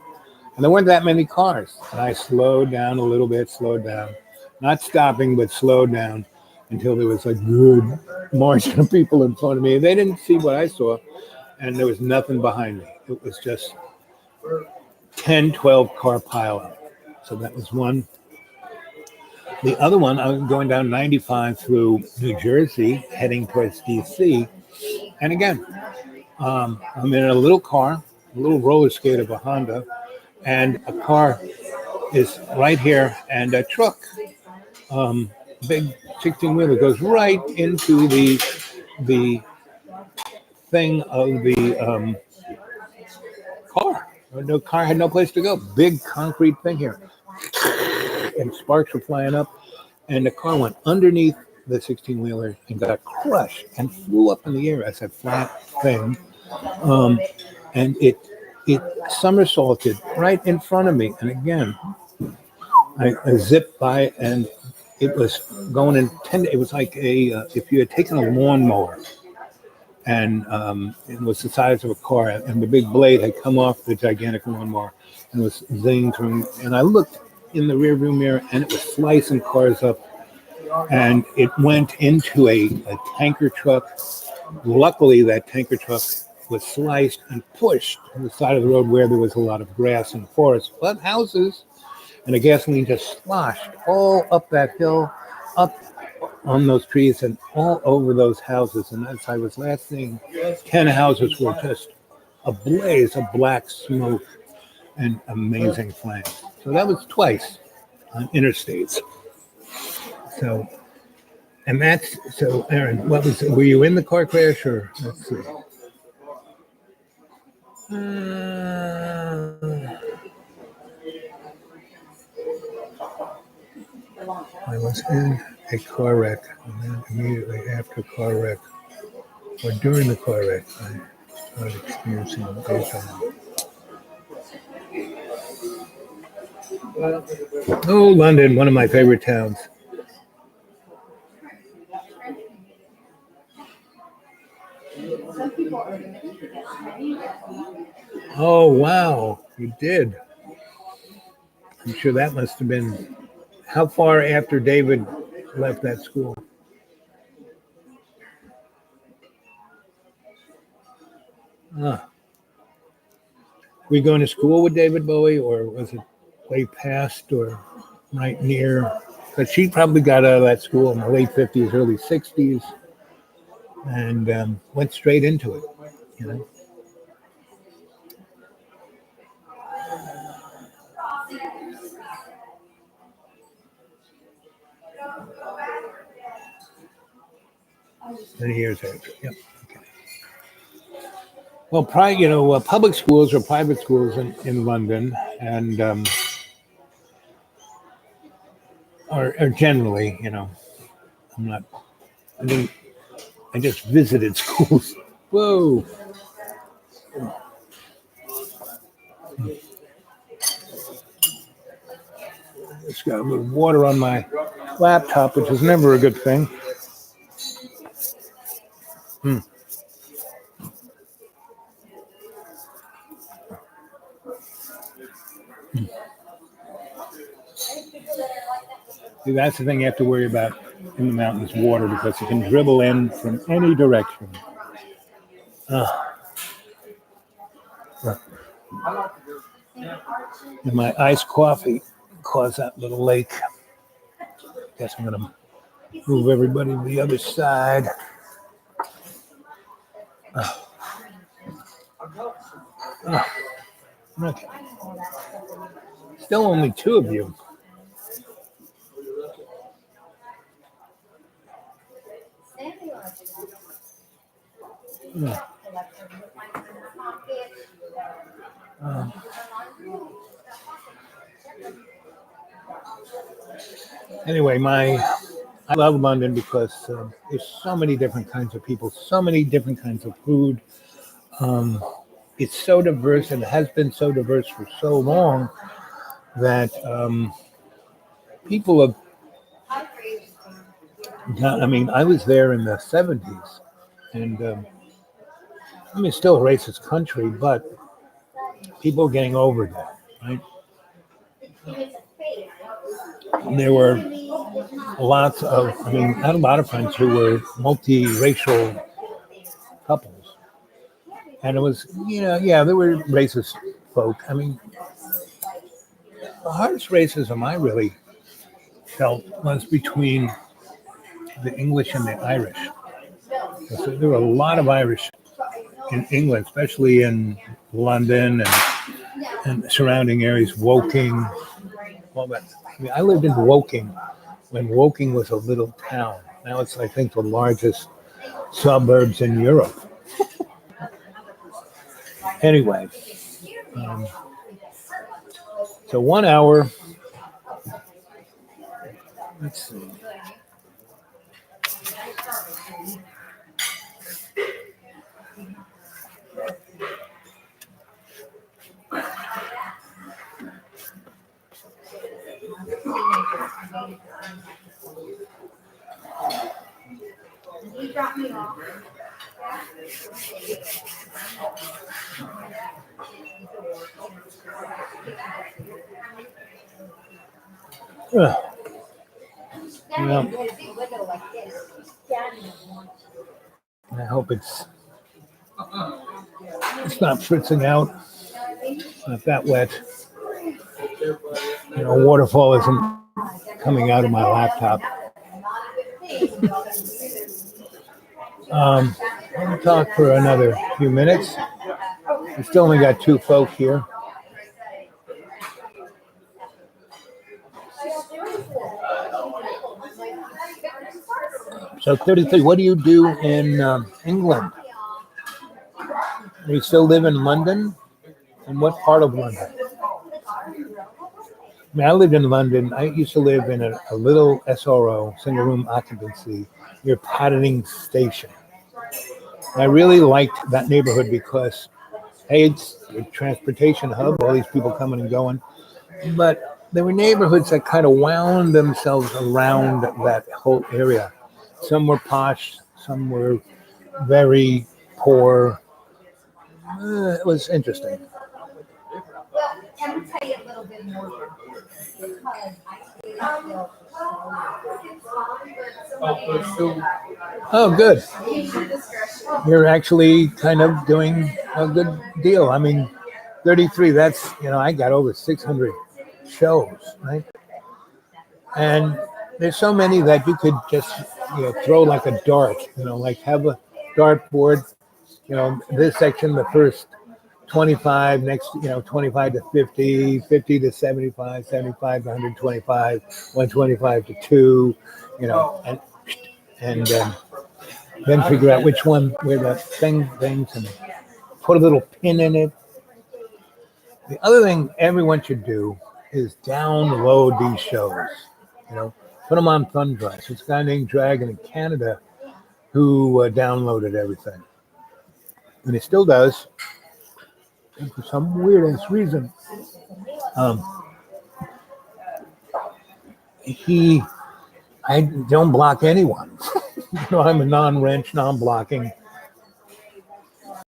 and there weren't that many cars. And I slowed down a little bit, slowed down, not stopping, but slowed down until there was a good margin of people in front of me. They didn't see what I saw, and there was nothing behind me. It was just 10, 12 car pileup. So that was one. The other one, I was going down 95 through New Jersey, heading towards DC. And again, I'm in a little car, a little roller skate of a Honda, and a car is right here, and a truck, big 16-wheeler, goes right into the thing of the car. No car had no place to go. Big concrete thing here. And sparks were flying up, and the car went underneath the 16-wheeler and got crushed and flew up in the air as a flat thing. And it somersaulted right in front of me. And again, I zipped by, and it was going in 10. It was like if you had taken a lawnmower, and it was the size of a car, and the big blade had come off the gigantic lawnmower and was zinged through. And I looked in the rearview mirror, and it was slicing cars up, and it went into a tanker truck. Luckily, that tanker truck was sliced and pushed to the side of the road where there was a lot of grass and forest, but houses, and the gasoline just sloshed all up that hill, up on those trees, and all over those houses. And as I was last seeing, 10 houses were just a blaze of black smoke and amazing flames. So that was twice on interstates. So, and that's, so Aaron, were you in the car crash, or let's see. I was in a car wreck, and then immediately after car wreck, or during the car wreck, I started experiencing deja vu. Oh, London, one of my favorite towns. Oh, wow, you did. I'm sure that must have been how far after David left that school? Ah, were you going to school with David Bowie, or was it way past or right near? Because she probably got out of that school in the late 50s, early 60s, and went straight into it, you know. Many years after. Yep. Okay. Well, public schools or private schools in London, and are generally, I'm not. I didn't. I just visited schools. Whoa. Just got a little water on my laptop, which is never a good thing. Hmm. See, that's the thing you have to worry about in the mountains, water, because it can dribble in from any direction. And my iced coffee caused that little lake. Guess I'm gonna move everybody to the other side. Okay. Still only two of you. Uh, anyway, I love London because there's so many different kinds of people, so many different kinds of food. Um, it's so diverse and has been so diverse for so long that people have I mean, I was there in the 70s, and it's still a racist country, but people are getting over that, right? And there were I had a lot of friends who were multiracial couples, and it was, yeah, there were racist folk. I mean, the hardest racism I really felt was between the English and the Irish. So there were a lot of Irish in England, especially in London and surrounding areas, Woking, all that. I mean, I lived in Woking when Woking was a little town. Now it's, I think, the largest suburbs in Europe. Anyway, um, so 1 hour. Let's see. Uh, well, I hope it's not fritzing out. It's not that wet. Waterfall isn't coming out of my laptop. I'm going to talk for another few minutes. We still only got two folk here. So 33, what do you do in England? Do you still live in London? And what part of London? I mean, I lived in London. I used to live in a little SRO, single room occupancy, near Paddington Station. And I really liked that neighborhood because, hey, it's a transportation hub, all these people coming and going. But there were neighborhoods that kind of wound themselves around that whole area. Some were posh, some were very poor. It was interesting. Well, let me tell you a little bit more. Oh, good. You're actually kind of doing a good deal. I mean, 33, that's, I got over 600 shows, right? And there's so many that you could just, throw like a dart, like have a dartboard, this section, the first 25, next, 25 to 50, 50 to 75, 75 to 125, 125 to 2, and then figure out which one where the things and put a little pin in it. The other thing everyone should do is download these shows, put them on thumb drives. There's a guy named Dragon in Canada who downloaded everything, and he still does. And for some weird reason, I don't block anyone. I'm a non-wrench, non-blocking.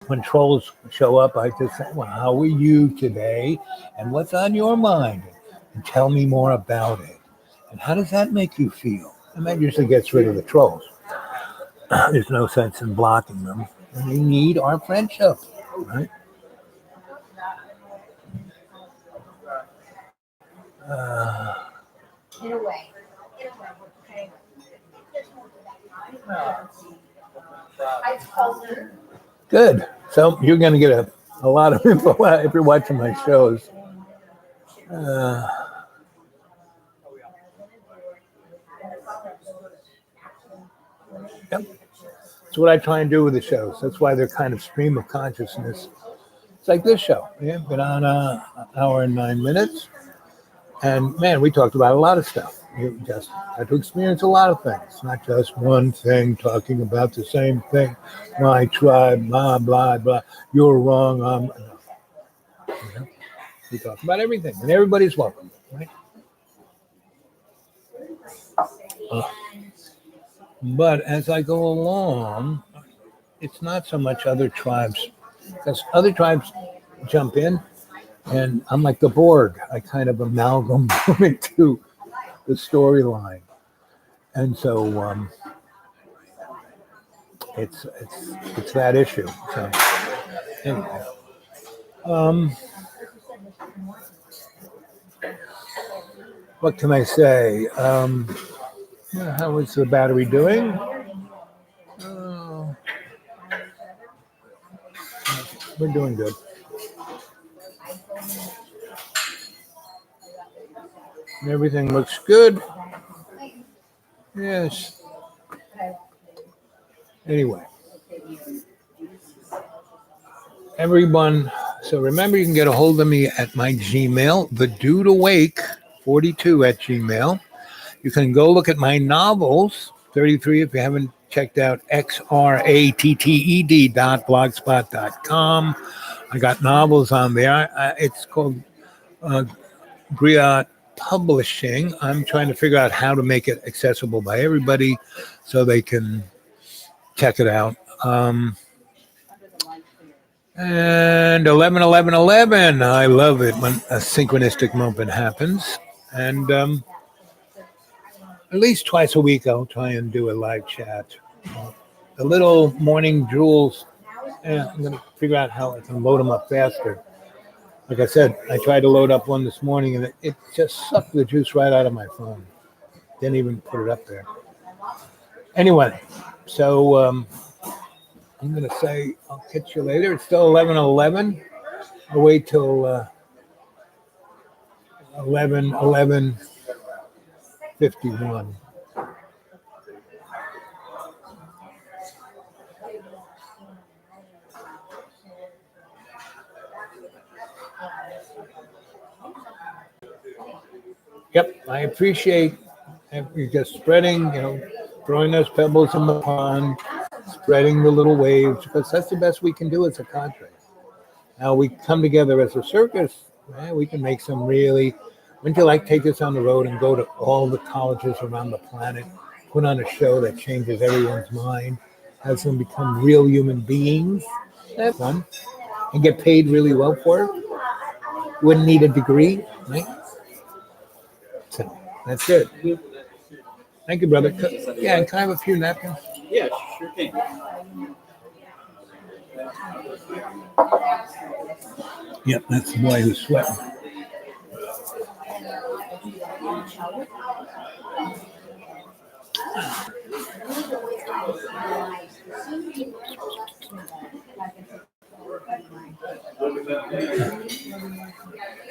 When trolls show up, I just say, well, how are you today? And what's on your mind? And tell me more about it. And how does that make you feel? And that usually gets rid of the trolls. There's no sense in blocking them. And they need our friendship, right? In a way. I told her. Good. So you're going to get a lot of info if you're watching my shows. Yep. That's what I try and do with the shows. That's why they're kind of stream of consciousness. It's like this show. Yeah, been on an hour and 9 minutes. And man, we talked about a lot of stuff. You just had to experience a lot of things, not just one thing, talking about the same thing. My tribe, blah, blah, blah. You're wrong. No. We talk about everything, and everybody's welcome, right? But as I go along, it's not so much other tribes, because other tribes jump in, and I'm like the Borg. I kind of amalgamate into the storyline, and so it's that issue. So anyway, what can I say? How is the battery doing? We're doing good. Everything looks good. Yes. Anyway. Everyone, so remember you can get a hold of me at my Gmail, thedudeawake42@gmail. You can go look at my novels, 33 if you haven't checked out xratted.blogspot.com. I got novels on there. It's called Griot Publishing. I'm trying to figure out how to make it accessible by everybody so they can check it out. And 11/11/11. I love it when a synchronistic moment happens. And at least twice a week, I'll try and do a live chat. The little morning jewels, I'm going to figure out how I can load them up faster. Like I said, I tried to load up one this morning, and it just sucked the juice right out of my phone. Didn't even put it up there. Anyway, so I'm going to say I'll catch you later. It's still 11/11. I'll wait till 11/11/51. Yep, I appreciate you just spreading, throwing those pebbles in the pond, spreading the little waves, because that's the best we can do as a cadre. Now we come together as a circus, we can make some really Wouldn't you like to take this on the road and go to all the colleges around the planet, put on a show that changes everyone's mind, has them become real human beings, Yep. fun, and get paid really well for it? Wouldn't need a degree, right? So that's it. Thank you, brother. Yeah, and can I have a few napkins? Yeah, sure can. Yep, that's the boy who's sweating.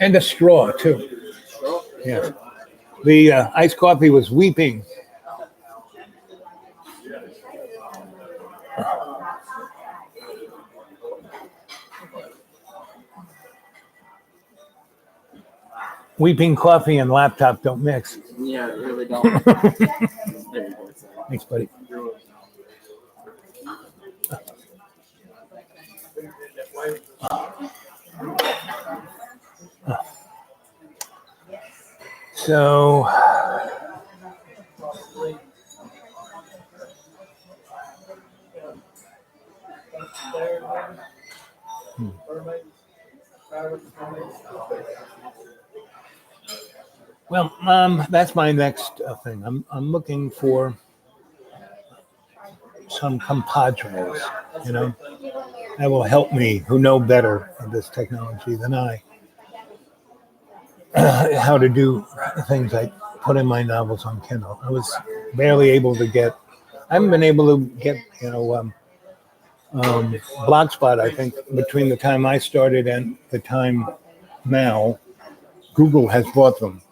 And a straw, too. Yeah. The iced coffee was weeping. Weeping coffee and laptop don't mix. Yeah, I really don't. There you go. Thanks, buddy. So, well, that's my next thing. I'm looking for some compadres, you know, that will help me, who know better of this technology than I, how to do things like putting my novels on Kindle. I was barely able to get. I haven't been able to get, Blogspot. I think between the time I started and the time now, Google has bought them.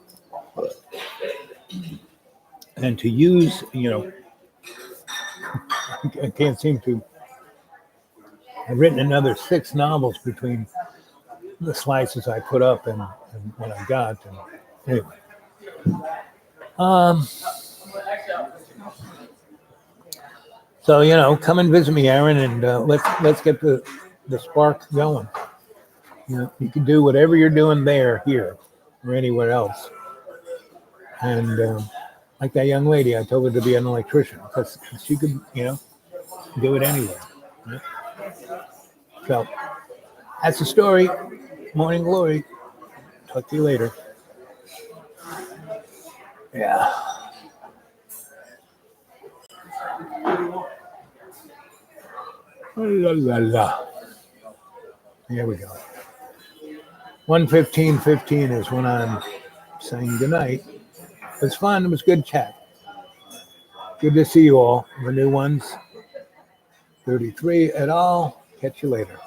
And to use, I can't seem to. I've written another 6 novels between the slices I put up and what I got. And anyway, so come and visit me, Aaron, and let's get the spark going. You can do whatever you're doing there, here, or anywhere else. And like that young lady, I told her to be an electrician because she could, do it anywhere. Right? So that's the story. Morning glory. Talk to you later. Yeah. La, la, la. Here we go. 1:15:15 is when I'm saying goodnight. It was fun. It was good chat. Good to see you all. The new ones. 33 et al. Catch you later.